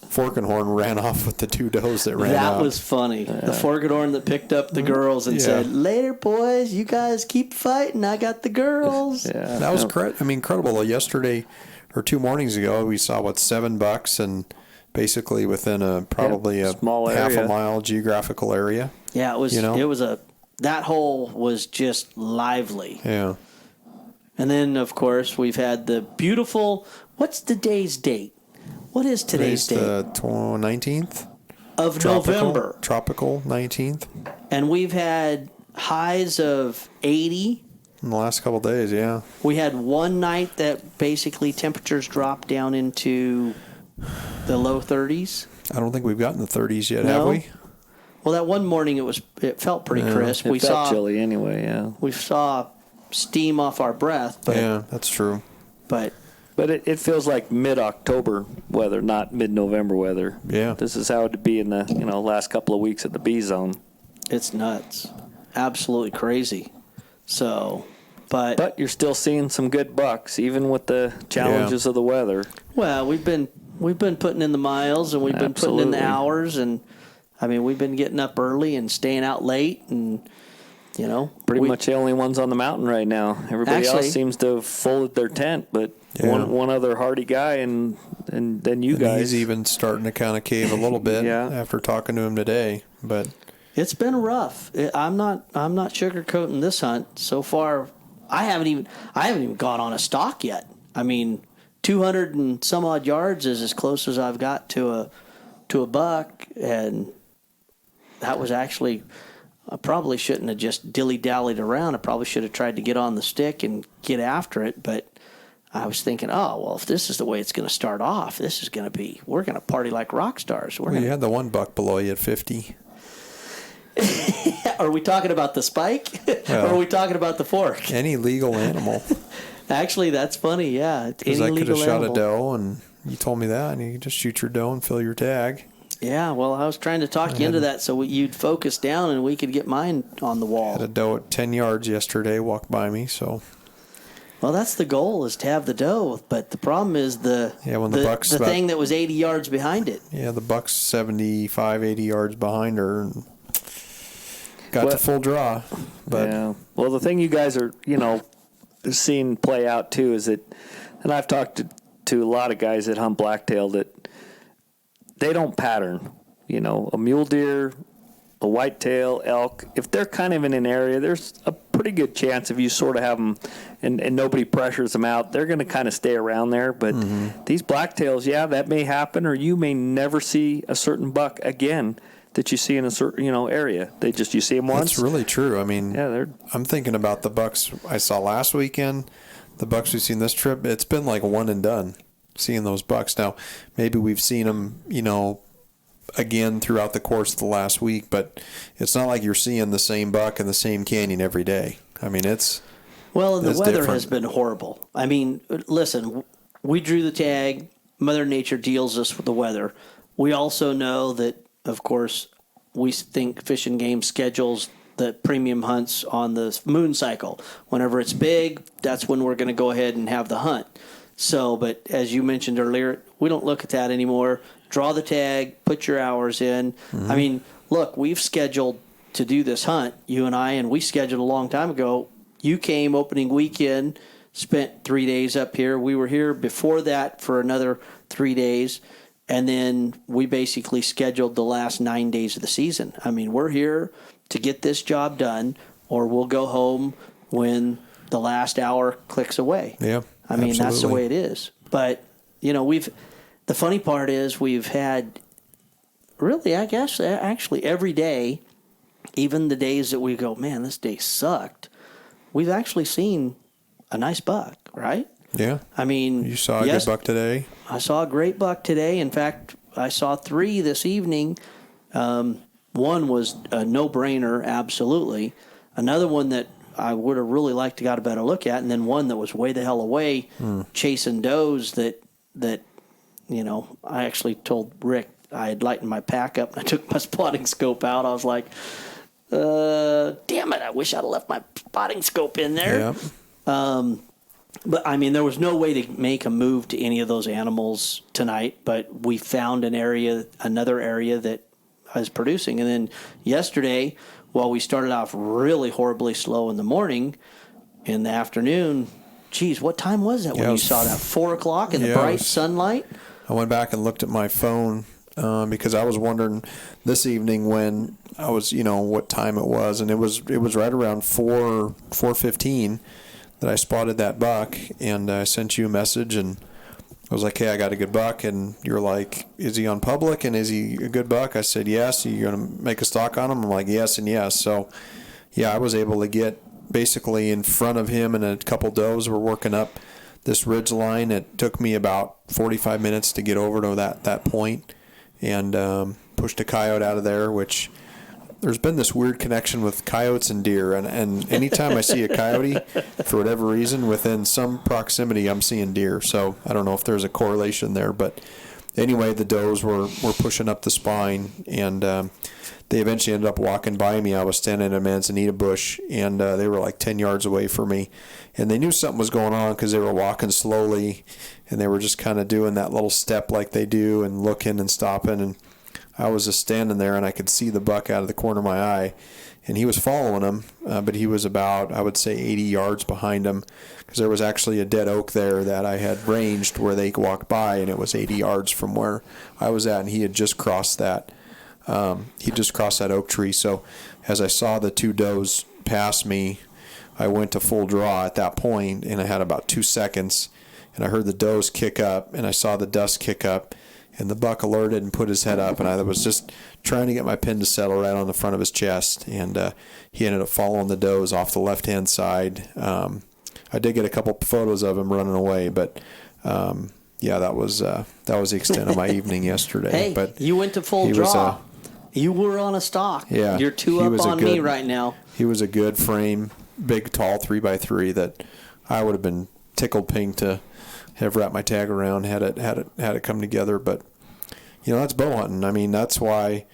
fork and horn ran off with the 2 does that ran out. That was funny. The fork and horn that picked up the girls and said, later, boys, you guys keep fighting. I got the girls. That was incredible. Yesterday or 2 mornings ago, we saw, 7 bucks and basically within probably a small half area. a mile geographical area. Yeah, it was. That hole was just lively. Yeah. And then, of course, we've had the beautiful, what's today's date? What is today's date? The 19th of November. Tropical 19th. And we've had highs of 80 in the last couple of days. Yeah. We had one night that basically temperatures dropped down into the low 30s. I don't think we've gotten the 30s yet, No? have we? Well, that one morning it felt pretty crisp. It felt chilly anyway, yeah. We saw steam off our breath, but Yeah, that's true. but it feels like mid-October weather, not mid-November weather. Yeah. This is how it'd be in the last couple of weeks at the B zone. it's nuts. Absolutely crazy. So, but But you're still seeing some good bucks, even with the challenges of the weather. well, we've been putting in the miles and we've been putting in the Absolutely. hours, and I mean, we've been getting up early and staying out late, and Pretty much the only ones on the mountain right now. Everybody Actually- else seems to have folded their tent, but Yeah. one other hardy guy, and then you And guys. he's even starting to kind of cave a little bit Yeah. after talking to him today. But It's been rough. I'm not sugarcoating this hunt so far. I haven't even gone on a stalk yet. I mean, 200 and some odd yards is as close as I've got to a buck, and that was actually. I probably shouldn't have just dilly-dallied around. I probably should have tried to get on the stick and get after it, but I was thinking, oh, well, if this is the way it's going to start off, we're going to party like rock stars. well, you had the one buck below you at 50. Are we talking about the spike? Well, or are we talking about the fork? Any legal animal. Actually, that's funny, yeah. Because Any I could have legal shot animal. a doe, and you told me that, and you could just shoot your doe and fill your tag. Yeah, well, I was trying to talk you into that so you'd focus down and we could get mine on the wall. Had a doe at 10 yards yesterday walk by me, so Well, that's the goal, is to have the doe, but the problem is the buck's about- thing that was 80 yards behind it. yeah, the buck's 75, 80 yards behind her, and got Well- the full draw. But Yeah. Well, the thing you guys are, seeing play out too is that, and I've talked to a lot of guys that hunt blacktail that they don't pattern. A mule deer, a whitetail, elk, if they're kind of in an area, there's a pretty good chance if you sort of have them and nobody pressures them out, they're going to kind of stay around there. But these blacktails, yeah, that may happen, or you may never see a certain buck again that you see in a certain area. You see them once. that's really true. I mean, Yeah, I'm thinking about the bucks I saw last weekend, the bucks we've seen this trip. It's been like one and done seeing those bucks. Now, maybe we've seen them, again throughout the course of the last week, but it's not like you're seeing the same buck in the same canyon every day. I mean, Well, and the That's weather different. has been horrible. I mean, listen, we drew the tag. Mother Nature deals us with the weather. We also know that, of course, we think Fish and Game schedules the premium hunts on the moon cycle. Whenever it's big, that's when we're going to go ahead and have the hunt. So, but as you mentioned earlier, we don't look at that anymore. Draw the tag, put your hours in. I mean, look, we've scheduled to do this hunt, you and I, and we scheduled a long time ago. You came opening weekend, spent 3 days up here. We were here before that for another 3 days. And then we basically scheduled the last 9 days of the season. I mean, we're here to get this job done, or we'll go home when the last hour clicks away. Yeah, I mean, that's the absolutely. way it is. But, the funny part is we've had really, I guess, actually every day, even the days that we go, man, this day sucked, we've actually seen a nice buck, right? yeah. I mean, You saw a yes, good buck today. I saw a great buck today. In fact, I saw 3 this evening. One was a no-brainer, absolutely. Another one that I would have really liked to got a better look at, and then one that was way the hell away, chasing does that I actually told Rick I had lightened my pack up, and I took my spotting scope out. I was like, damn it, I wish I'd have left my spotting scope in there. Yeah. But, I mean, there was no way to make a move to any of those animals tonight, but we found another area that was producing. And then yesterday, while we started off really horribly slow in the morning, in the afternoon, geez, what time was that when Yeah, it you was saw that? 4 o'clock in the Yeah, it bright was- sunlight? I went back and looked at my phone because I was wondering this evening when I was, what time it was, and it was right around 4:15 that I spotted that buck, and I sent you a message, and I was like, hey, I got a good buck, and you're like, is he on public, and is he a good buck? I said, yes. Are you going to make a stock on him? I'm like, yes and yes. So, I was able to get basically in front of him, and a couple does were working up this ridge line. It took me about 45 minutes to get over to that point, and pushed a coyote out of there, which there's been this weird connection with coyotes and deer, and anytime I see a coyote, for whatever reason, within some proximity, I'm seeing deer. So I don't know if there's a correlation there, but anyway, the does were pushing up the spine, and they eventually ended up walking by me. I was standing in a manzanita bush, and they were like 10 yards away from me, and they knew something was going on because they were walking slowly, and they were just kind of doing that little step like they do and looking and stopping, and I was just standing there, and I could see the buck out of the corner of my eye, and he was following him, but he was about, I would say, 80 yards behind him, because there was actually a dead oak there that I had ranged where they walked by, and it was 80 yards from where I was at, and he had just crossed that. He just crossed that oak tree. So as I saw the two does pass me, I went to full draw at that point, and I had about 2 seconds, and I heard the does kick up, and I saw the dust kick up, and the buck alerted and put his head up, and I was just trying to get my pin to settle right on the front of his chest, and he ended up following the does off the left-hand side. I did get a couple photos of him running away, but that was the extent of my evening yesterday. Hey, but you went to full draw. You were on a stock. Yeah, you're two up on me right now. He was a good frame, big, tall 3x3 that I would have been tickled pink to have wrapped my tag around had it come together. But that's bow hunting. I mean, that's why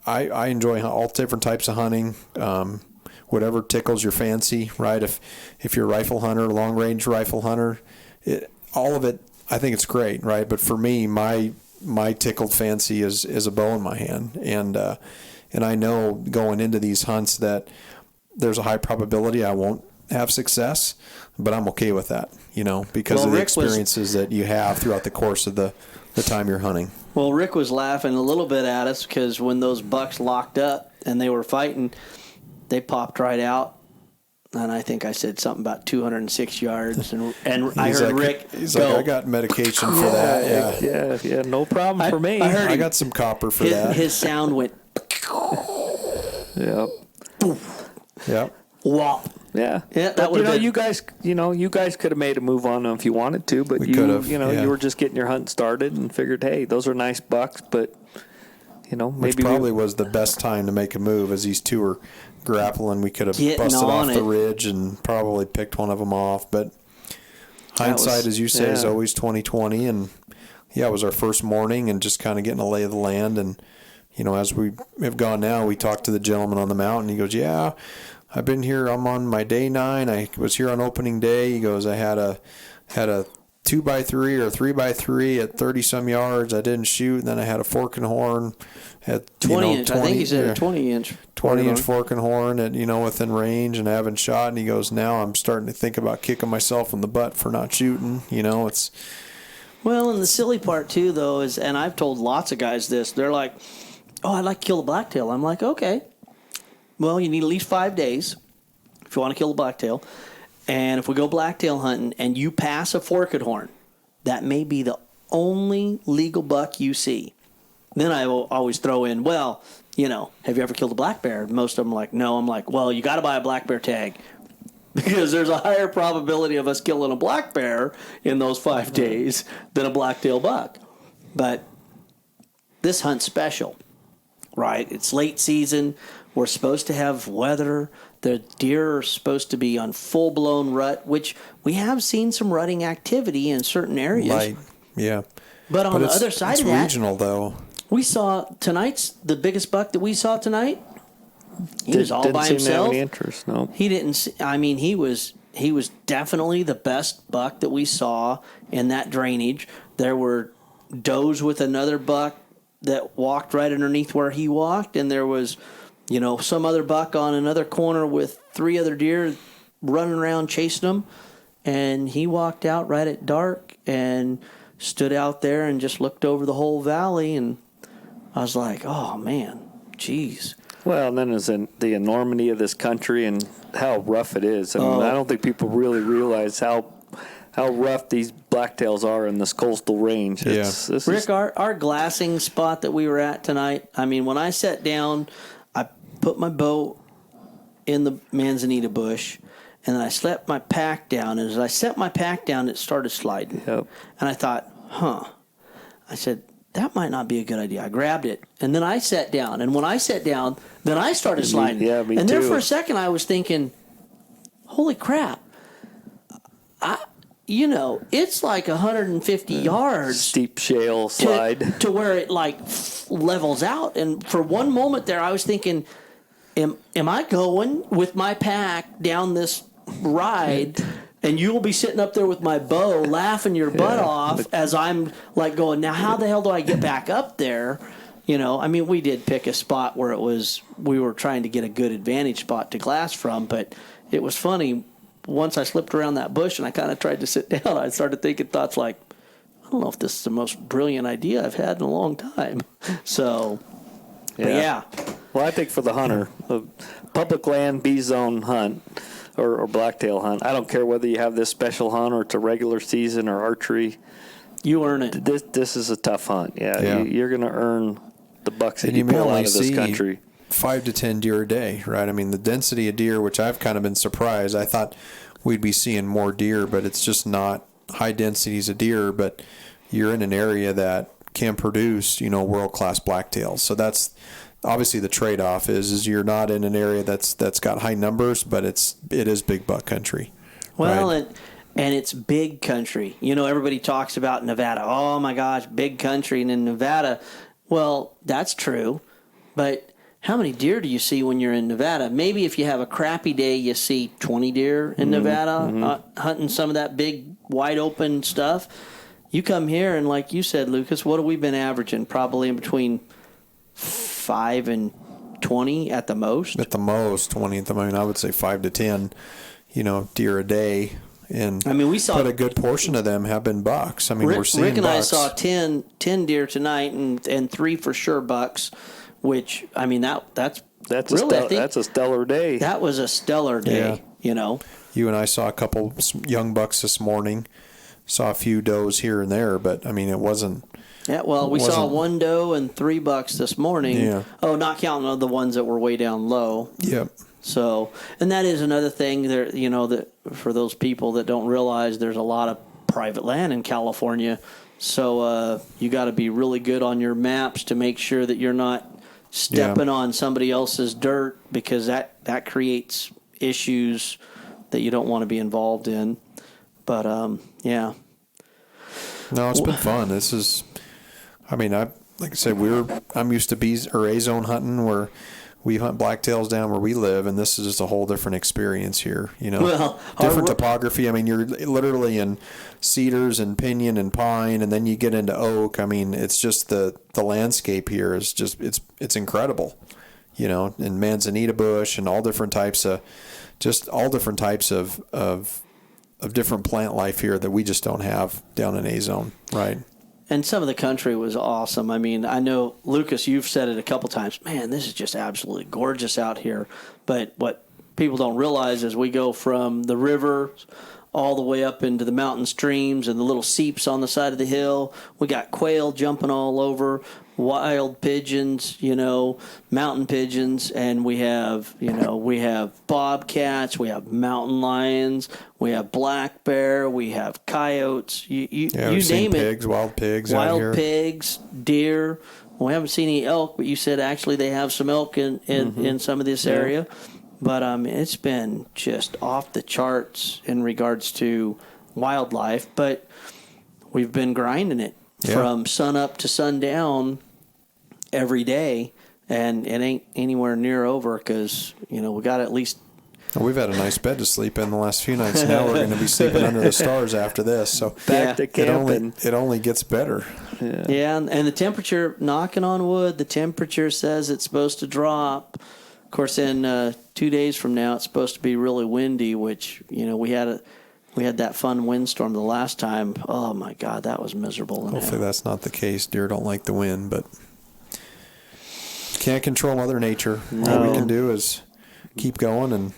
I enjoy all different types of hunting. Whatever tickles your fancy, right? If you're a rifle hunter, long range rifle hunter, all of it, I think it's great, right? But for me, my tickled fancy is a bow in my hand, and I know going into these hunts that there's a high probability I won't have success, but I'm okay with that, because of the experiences that you have throughout the course of the time you're hunting. Well, Rick was laughing a little bit at us because when those bucks locked up and they were fighting, they popped right out. And I think I said something about 206 yards, and I heard Rick go, I got medication for that. Yeah, no problem for me. I got some copper for that. His sound went. Yep. Yep. Wow. Yeah. That would have you guys could have made a move on them if you wanted to, but you were just getting your hunt started and figured, hey, those are nice bucks, but maybe which probably was the best time to make a move, as these two were grappling. We could have busted off the ridge and probably picked one of them off, but hindsight, as you say, is always 20/20. And it was our first morning and just kind of getting a lay of the land. And as we have gone now, we talked to the gentleman on the mountain. He goes, "Yeah, I've been here. I'm on my day 9. I was here on opening day." He goes, "I had a 2x3 or 3x3 at 30 some yards. I didn't shoot. And then I had a fork and horn at 20 inch. I think he said a 20 inch. 20 inch fork and horn at within range, and I haven't shot." And he goes, "Now I'm starting to think about kicking myself in the butt for not shooting." It's well, and the silly part too, though, is, and I've told lots of guys this. They're like, "Oh, I'd like to kill a blacktail." I'm like, "Okay, well, you need at least 5 days if you want to kill a blacktail. And if we go blacktail hunting and you pass a forked horn, that may be the only legal buck you see." Then I will always throw in, "Well, have you ever killed a black bear?" Most of them are like, "No." I'm like, "Well, you got to buy a black bear tag because there's a higher probability of us killing a black bear in those 5 days than a blacktail buck." But this hunt's special, right? It's late season. We're supposed to have weather. The deer are supposed to be on full-blown rut, which we have seen some rutting activity in certain areas. Light, yeah. But on the other side of that, it's regional, though. we saw the biggest buck that we saw tonight. He was all by himself. Didn't seem to have any interest, no. He didn't. He was definitely the best buck that we saw in that drainage. There were does with another buck that walked right underneath where he walked, and there was, some other buck on another corner with 3 other deer running around chasing them, and he walked out right at dark and stood out there and just looked over the whole valley, and I was like, oh man, geez. Well, and then there's the enormity of this country and how rough it is. I mean, I don't think people really realize how rough these blacktails are in this coastal range. Rick, our glassing spot that we were at tonight, I mean, when I sat down, I put my bow in the manzanita bush, and then I set my pack down. And as I set my pack down, it started sliding. Yep. And I thought, I said, that might not be a good idea. I grabbed it, and then I sat down. And when I sat down, then I started sliding. Yeah, me and too. there for a second, I was thinking, holy crap. It's like 150 yards. Steep shale slide. To where it like levels out. And for one moment there, I was thinking, am I going with my pack down this ride? And you'll be sitting up there with my bow, laughing your butt off as I'm like going, now how the hell do I get back up there? We did pick a spot where we were trying to get a good advantage spot to glass from, but it was funny. Once I slipped around that bush and I kind of tried to sit down, I started thinking thoughts like, I don't know if this is the most brilliant idea I've had in a long time. So, yeah. Well, I think for the hunter, a public land B zone hunt or blacktail hunt, I don't care whether you have this special hunt or it's a regular season or archery. You earn it. This is a tough hunt. Yeah. You're going to earn the bucks that you may pull only out of this see country. 5 to 10 deer a day, right? I mean, the density of deer, which I've kind of been surprised. I thought we'd be seeing more deer, but it's just not high densities of deer. But you're in an area that can produce, world-class blacktails. So that's obviously the trade-off is you're not in an area that's got high numbers, but it is big buck country. Well, right? and it's big country. Everybody talks about Nevada. Oh my gosh, big country. And in Nevada, well, that's true, but how many deer do you see when you're in Nevada? Maybe if you have a crappy day, you see 20 deer in Nevada hunting some of that big, wide open stuff. You come here, and like you said, Lucas, what have we been averaging? Probably in between 5 and 20 at the most. At the most, 20. I would say 5 to 10, deer a day. And we saw, but a good portion of them have been bucks. We're seeing Rick and bucks. I saw 10 deer tonight, and 3 for sure bucks. Which that's a stellar day. That was a stellar day. Yeah. You and I saw a couple young bucks this morning. Saw a few does here and there, but it wasn't. Yeah, well, we saw 1 doe and 3 bucks this morning. Yeah. Oh, not counting the ones that were way down low. Yep. So, and that is another thing there. That for those people that don't realize, there's a lot of private land in California. So you got to be really good on your maps to make sure that you're not stepping on somebody else's dirt, because that creates issues that you don't want to be involved in. But yeah. No, it's been fun. This is, like I said, I'm used to B or A zone hunting where we hunt blacktails down where we live, and this is just a whole different experience here. Well, different topography. You're literally in cedars and pinyon and pine, and then you get into oak. It's just the landscape here is just it's incredible. And manzanita bush and all different types of different plant life here that we just don't have down in A zone, right? And some of the country was awesome. I know, Lucas, you've said it a couple times. Man, this is just absolutely gorgeous out here. But what people don't realize is we go from the river all the way up into the mountain streams and the little seeps on the side of the hill. We got quail jumping all over, wild pigeons, mountain pigeons, and we have bobcats, we have mountain lions, we have black bear, we have coyotes. You name it. Pigs, wild pigs out here. Wild pigs, deer. We haven't seen any elk, but you said actually they have some elk in some of this area. But it's been just off the charts in regards to wildlife. But we've been grinding it from sun up to sundown every day, and it ain't anywhere near over because we got at least. Well, we've had a nice bed to sleep in the last few nights. Now we're going to be sleeping under the stars after this. So back to camping. It only gets better. Yeah, and the temperature, knocking on wood, the temperature says it's supposed to drop. Of course, in 2 days from now, it's supposed to be really windy, which, we had that fun windstorm the last time. Oh, my God, that was miserable. Hopefully that's not the case. Deer don't like the wind, but can't control Mother Nature. No. All we can do is keep going and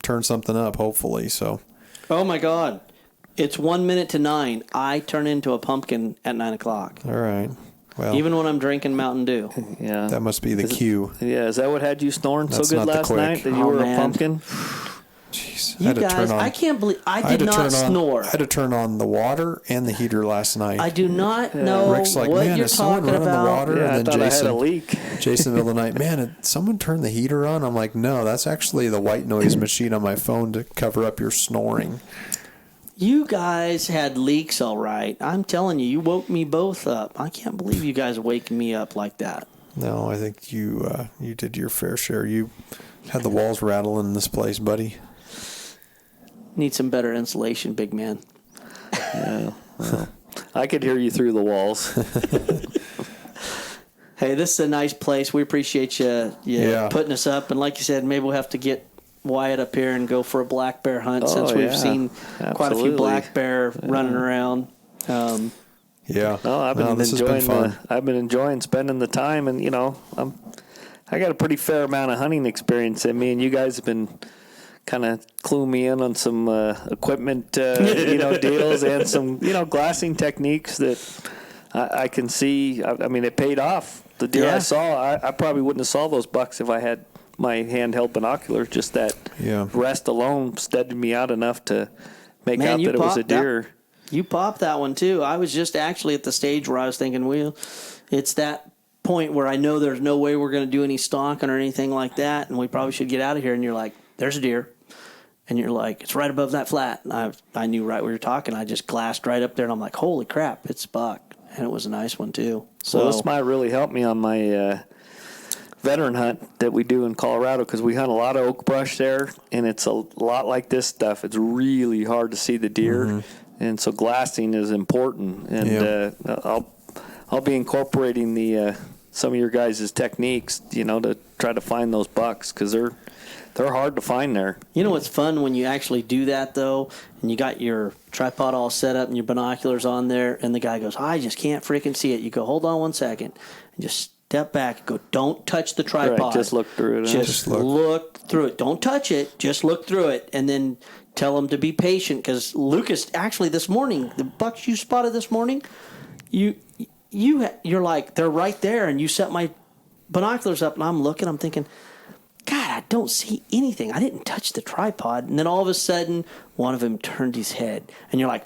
turn something up, hopefully. So. Oh, my God. It's 1 minute to 9. I turn into a pumpkin at 9 o'clock. All right. Well, even when I'm drinking Mountain Dew. Yeah. that must be the cue. Yeah, is that what had you snoring That's so good not the last quick. night that you Oh, were man. a pumpkin? Jeez, You guys, I can't believe I did not snore. I had to turn on the water and the heater last night. I do not know Rick's like, what man, you're is someone talking running about. the water? Yeah, I and thought then I had a Jason, leak. Jason, in the middle of the night, man, did someone turn the heater on? I'm like, no, that's actually the white noise machine on my phone to cover up your snoring. You guys had leaks, all right. I'm telling you, you woke me both up. I can't believe you guys waking me up like that. No, I think you did your fair share. You had the walls rattling in this place, buddy. Need some better insulation, big man. Yeah, well, I could hear you through the walls. Hey, this is a nice place. We appreciate you Yeah. putting us up. And like you said, maybe we'll have to get Wyatt up here and go for a black bear hunt since we've yeah. seen quite a few Absolutely. black bear running around. Yeah. No, I've been this has been enjoying. fun. I've been enjoying spending the time, and I got a pretty fair amount of hunting experience. And me and you guys have been kind of cluing me in on some equipment, deals and some glassing techniques that I can see. I mean, it paid off. The deer Yeah. I saw, I probably wouldn't have saw those bucks if I had my handheld binoculars. Just that rest alone steadied me out enough to make out that it was a deer. You popped that one too. I was just actually at the stage where I was thinking, well, it's that point where I know there's no way we're going to do any stalking or anything like that, and we probably should get out of here. And you're like, there's a deer. And you're like, it's right above that flat. And I knew right where you're talking. I just glassed right up there, and I'm like, holy crap, it's a buck. And it was a nice one too. So this might really help me on my veteran hunt that we do in Colorado, because we hunt a lot of oak brush there, and it's a lot like this stuff. It's really hard to see the deer, and so glassing is important. And I'll be incorporating the some of your guys' techniques, to try to find those bucks, because they're hard to find there. You know what's fun when you actually do that, though, and you got your tripod all set up and your binoculars on there, and the guy goes, I just can't freaking see it. You go, hold on 1 second, and just step back and go, don't touch the tripod. Right, just look through it. Just look through it. Don't touch it. Just look through it, and then tell them to be patient, because Lucas, actually this morning, the bucks you spotted this morning, you're like, they're right there, and you set my binoculars up, and I'm looking, I'm thinking, God, I don't see anything. I didn't touch the tripod. And then all of a sudden, one of them turned his head. And you're like,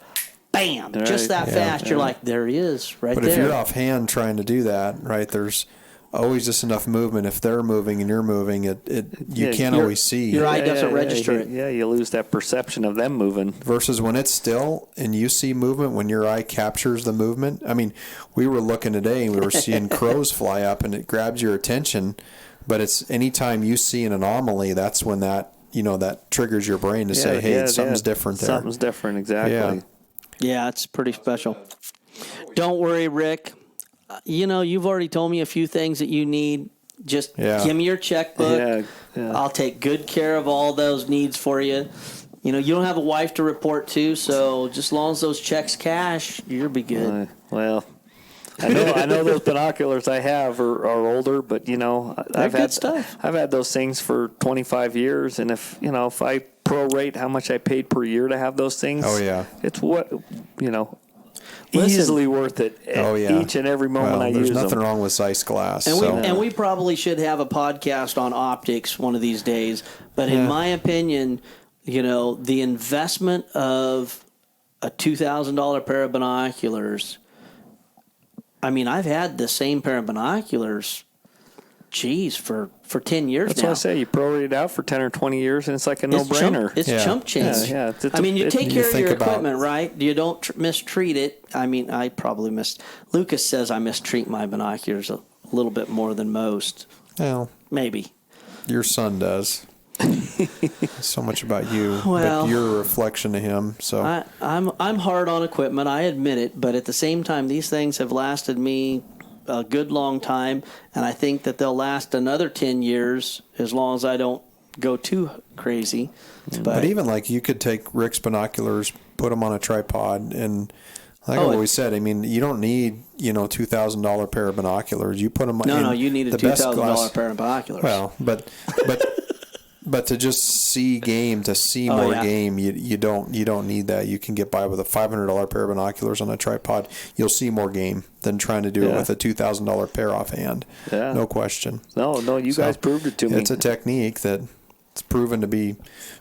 bam, Right. just that fast. You're like, there he is, right But there. if you're offhand trying to do that, right, there's always just enough movement. If they're moving and you're moving, you can't always see. Your eye doesn't register it. Yeah, you lose that perception of them moving. Versus when it's still and you see movement, when your eye captures the movement. I mean, we were looking today and we were seeing crows fly up, and it grabs your attention. But it's anytime you see an anomaly, that's when that triggers your brain to say, hey, something's different there. Something's different, exactly. Yeah, it's pretty special. Don't worry, Rick. You've already told me a few things that you need. Just give me your checkbook. Yeah. I'll take good care of all those needs for you. You don't have a wife to report to, so just as long as those checks cash, you'll be good. Well, I know those binoculars I have are older, but I've had stuff. I've had those things for 25 years, and if I prorate how much I paid per year to have those things, it's easily worth it. Each and every moment I use them. There's nothing wrong with Zeiss glass. And we probably should have a podcast on optics one of these days. But in my opinion, the investment of a $2,000 pair of binoculars. I mean, I've had the same pair of binoculars, for 10 years That's now. what I say. You prorate it out for 10 or 20 years, and it's like a no-brainer. It's chump change. Yeah. You take care of your equipment, right? You don't mistreat it. I mean, I probably Lucas says I mistreat my binoculars a little bit more than most. Well, maybe. Your son does. So much about you, well, but you're a reflection of him. So I'm hard on equipment. I admit it, but at the same time, these things have lasted me a good long time, and I think that they'll last another 10 years as long as I don't go too crazy. But even you could take Rick's binoculars, put them on a tripod, and like I always said, I mean, you don't need $2,000 pair of binoculars. You put them. No, you need a $2,000 pair of binoculars. Well, but But to just see game, to see more game, you don't need that. You can get by with a $500 pair of binoculars on a tripod. You'll see more game than trying to do it with a $2,000 pair offhand. Yeah. No question. No, you guys proved it to me. It's a technique that it's proven to be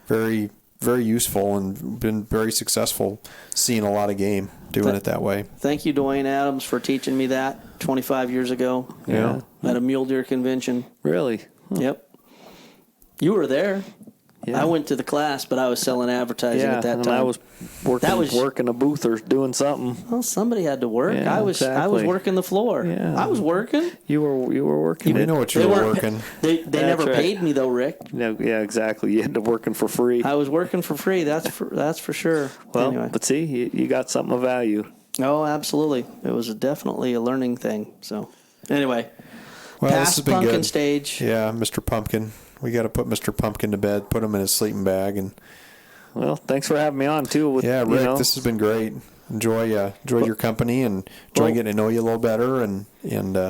very, very useful and been very successful seeing a lot of game doing it that way. Thank you, Dwayne Adams, for teaching me that 25 years ago. Yeah. At a mule deer convention. Really? Huh. Yep. You were there. Yeah. I went to the class, but I was selling advertising at that time. I was working a booth or doing something. Well, somebody had to work. Yeah, I was working the floor. Yeah. I was working. You were working. We know what you were working. They never paid me though, Rick. No, yeah, exactly. You had to working for free. I was working for free. That's for sure. Well, anyway. But see, you got something of value. Oh, absolutely. It was definitely a learning thing. So, anyway, well, past this has been Pumpkin good. stage. Yeah, Mr. Pumpkin. We got to put Mr. Pumpkin to bed, put him in his sleeping bag, and. Well, thanks for having me on too. Rick, this has been great. Enjoy your company and enjoy getting to know you a little better and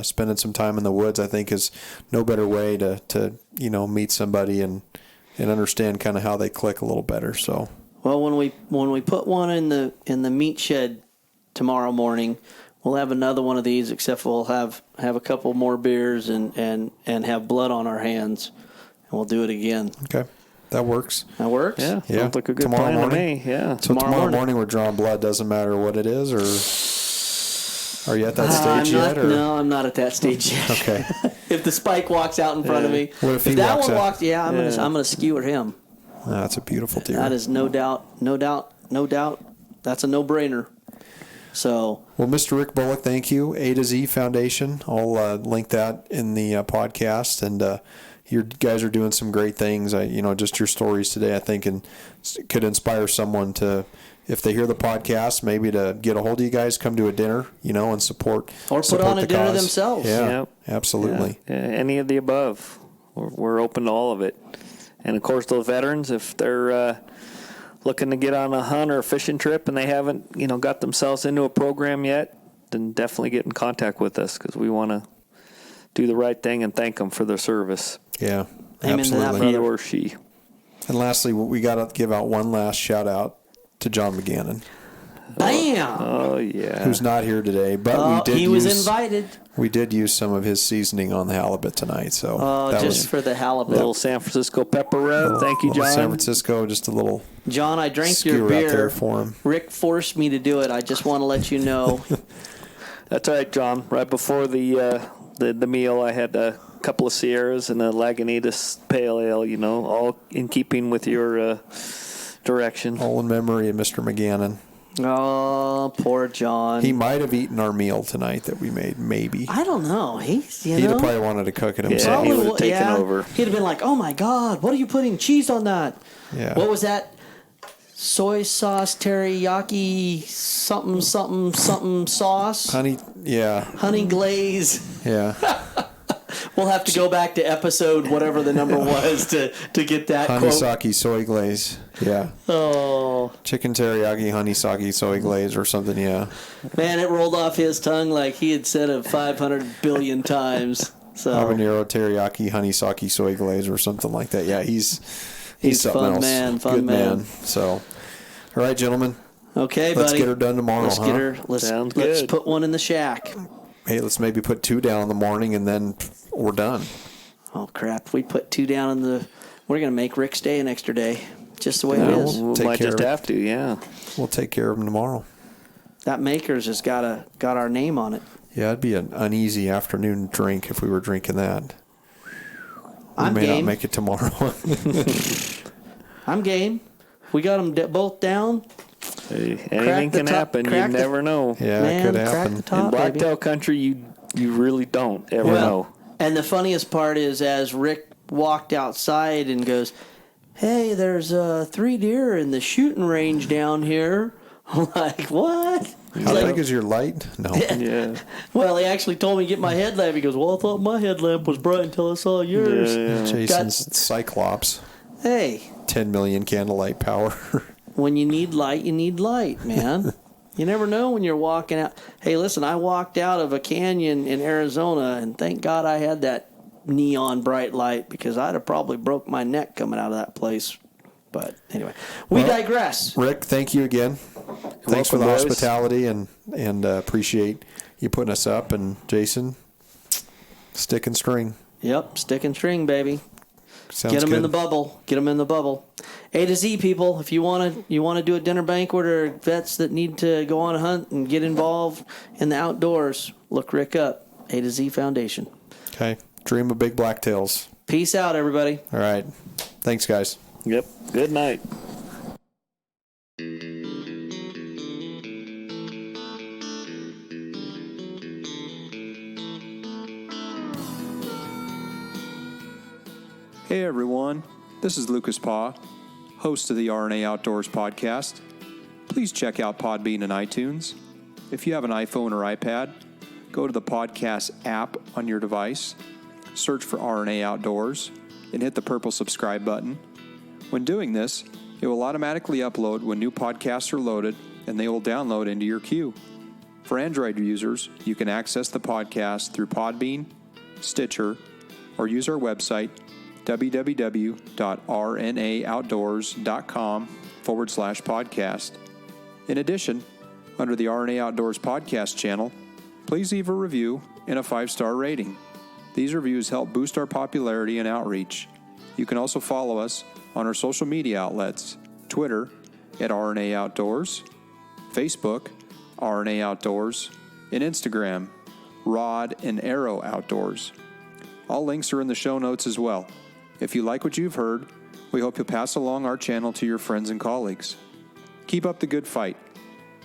spending some time in the woods. I think is no better way to meet somebody and understand kind of how they click a little better. So. Well, when we put one in the meat shed tomorrow morning, we'll have another one of these. Except we'll have a couple more beers and have blood on our hands, and we'll do it again. Okay, that works. That works. Yeah, sounds like a good tomorrow plan morning. To me. Yeah. So tomorrow morning we're drawing blood. Doesn't matter what it is, or are you at that stage yet? Or? No, I'm not at that stage yet. Okay. If the Spike walks out in front of me, what if that one walks, I'm gonna skewer him. Oh, that's a beautiful deer. That is no doubt. That's a no-brainer. So. Well, Mr. Rick Bulloch, thank you. A to Z Foundation. I'll link that in the podcast, and you guys are doing some great things. Just your stories today, I think, and could inspire someone to, if they hear the podcast, maybe to get a hold of you guys, come to a dinner, and support. Or put on a dinner themselves. Yeah, absolutely. Yeah. Any of the above. We're open to all of it. And, of course, those veterans, if they're looking to get on a hunt or a fishing trip and they haven't, got themselves into a program yet, then definitely get in contact with us because we want to do the right thing and thank them for their service. Yeah, Amen absolutely. to that, He or she. And lastly, we got to give out one last shout-out to John McGannon. Bam! Oh, yeah. Who's not here today, but he was invited. We did use some of his seasoning on the halibut tonight, so that was for the halibut. A little San Francisco pepper rub. Thank you, John. San Francisco, just a little. John, I drank skewer your beer. Out there for him. Rick forced me to do it. I just want to let you know. That's right, John. Right before the meal, I had a couple of Sierras and a Lagunitas Pale Ale. All in keeping with your direction. All in memory of Mr. McGannon. Oh, poor John. He might have eaten our meal tonight that we made, maybe. I don't know. He'd have probably wanted to cook it himself. Yeah, he would have taken over. He'd have been like, oh my God, what are you putting cheese on that? Yeah. What was that? Soy sauce, teriyaki, something sauce? Honey glaze. Yeah. We'll have to go back to episode whatever the number was to get that honey quote. sake soy glaze. Yeah. Oh. Chicken teriyaki honey sake soy glaze or something, yeah. Man, it rolled off his tongue like he had said it 500 billion times. So. Habanero teriyaki honey sake soy glaze or something like that. Yeah, he's something fun else. Man, Good man. So, all right, gentlemen. Okay, let's buddy. Get her done tomorrow, Let's put one in the shack. Hey, let's maybe put 2 down in the morning and then we're done. Oh, crap. We put 2 down in the... We're going to make Rick stay an extra day. Just the way it is. We might just have to, yeah. We'll take care of him tomorrow. That Maker's has got our name on it. Yeah, it'd be an uneasy afternoon drink if we were drinking that. I'm we may game. not make it tomorrow. I'm game. We got them both down. Hey, anything can happen. You never know. Yeah, Man, it could happen. the top, in Blacktail country, you really don't ever know. And the funniest part is as Rick walked outside and goes, hey, there's 3 deer in the shooting range down here. I'm like, what? How big is your light? No. Yeah. Well, he actually told me to get my headlamp. He goes, well, I thought my headlamp was bright until I saw yours. Yeah. Jason's Cyclops. Hey. 10 million candlelight power. When you need light, man. You never know when you're walking out. Hey, listen, I walked out of a canyon in Arizona, and thank God I had that neon bright light because I'd have probably broke my neck coming out of that place. But anyway, we digress. Rick, thank you again. Thanks for the boys. hospitality and appreciate you putting us up. And Jason, stick and string. Yep, stick and string, baby. Sounds Get them good. in the bubble. Get them in the bubble. A to Z, people. If you want to do a dinner banquet or vets that need to go on a hunt and get involved in the outdoors, look Rick up. A to Z Foundation. Okay. Dream of big blacktails. Peace out, everybody. All right. Thanks, guys. Yep. Good night. Hey everyone, this is Lucas Paw, host of the RNA Outdoors podcast. Please check out Podbean and iTunes. If you have an iPhone or iPad, go to the podcast app on your device, search for RNA Outdoors, and hit the purple subscribe button. When doing this, it will automatically upload when new podcasts are loaded, and they will download into your queue. For Android users, you can access the podcast through Podbean, Stitcher, or use our website, www.rnaoutdoors.com/podcast. In addition, under the RNA Outdoors podcast channel, please leave a review and a 5-star rating. These reviews help boost our popularity and outreach. You can also follow us on our social media outlets, Twitter at RNA Outdoors, Facebook, RNA Outdoors, and Instagram, Rod and Arrow Outdoors. All links are in the show notes as well. If you like what you've heard, we hope you'll pass along our channel to your friends and colleagues. Keep up the good fight.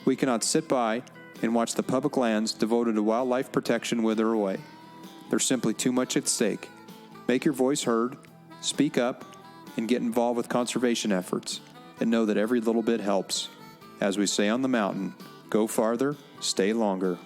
We cannot sit by and watch the public lands devoted to wildlife protection wither away. There's simply too much at stake. Make your voice heard, speak up, and get involved with conservation efforts, and know that every little bit helps. As we say on the mountain, go farther, stay longer.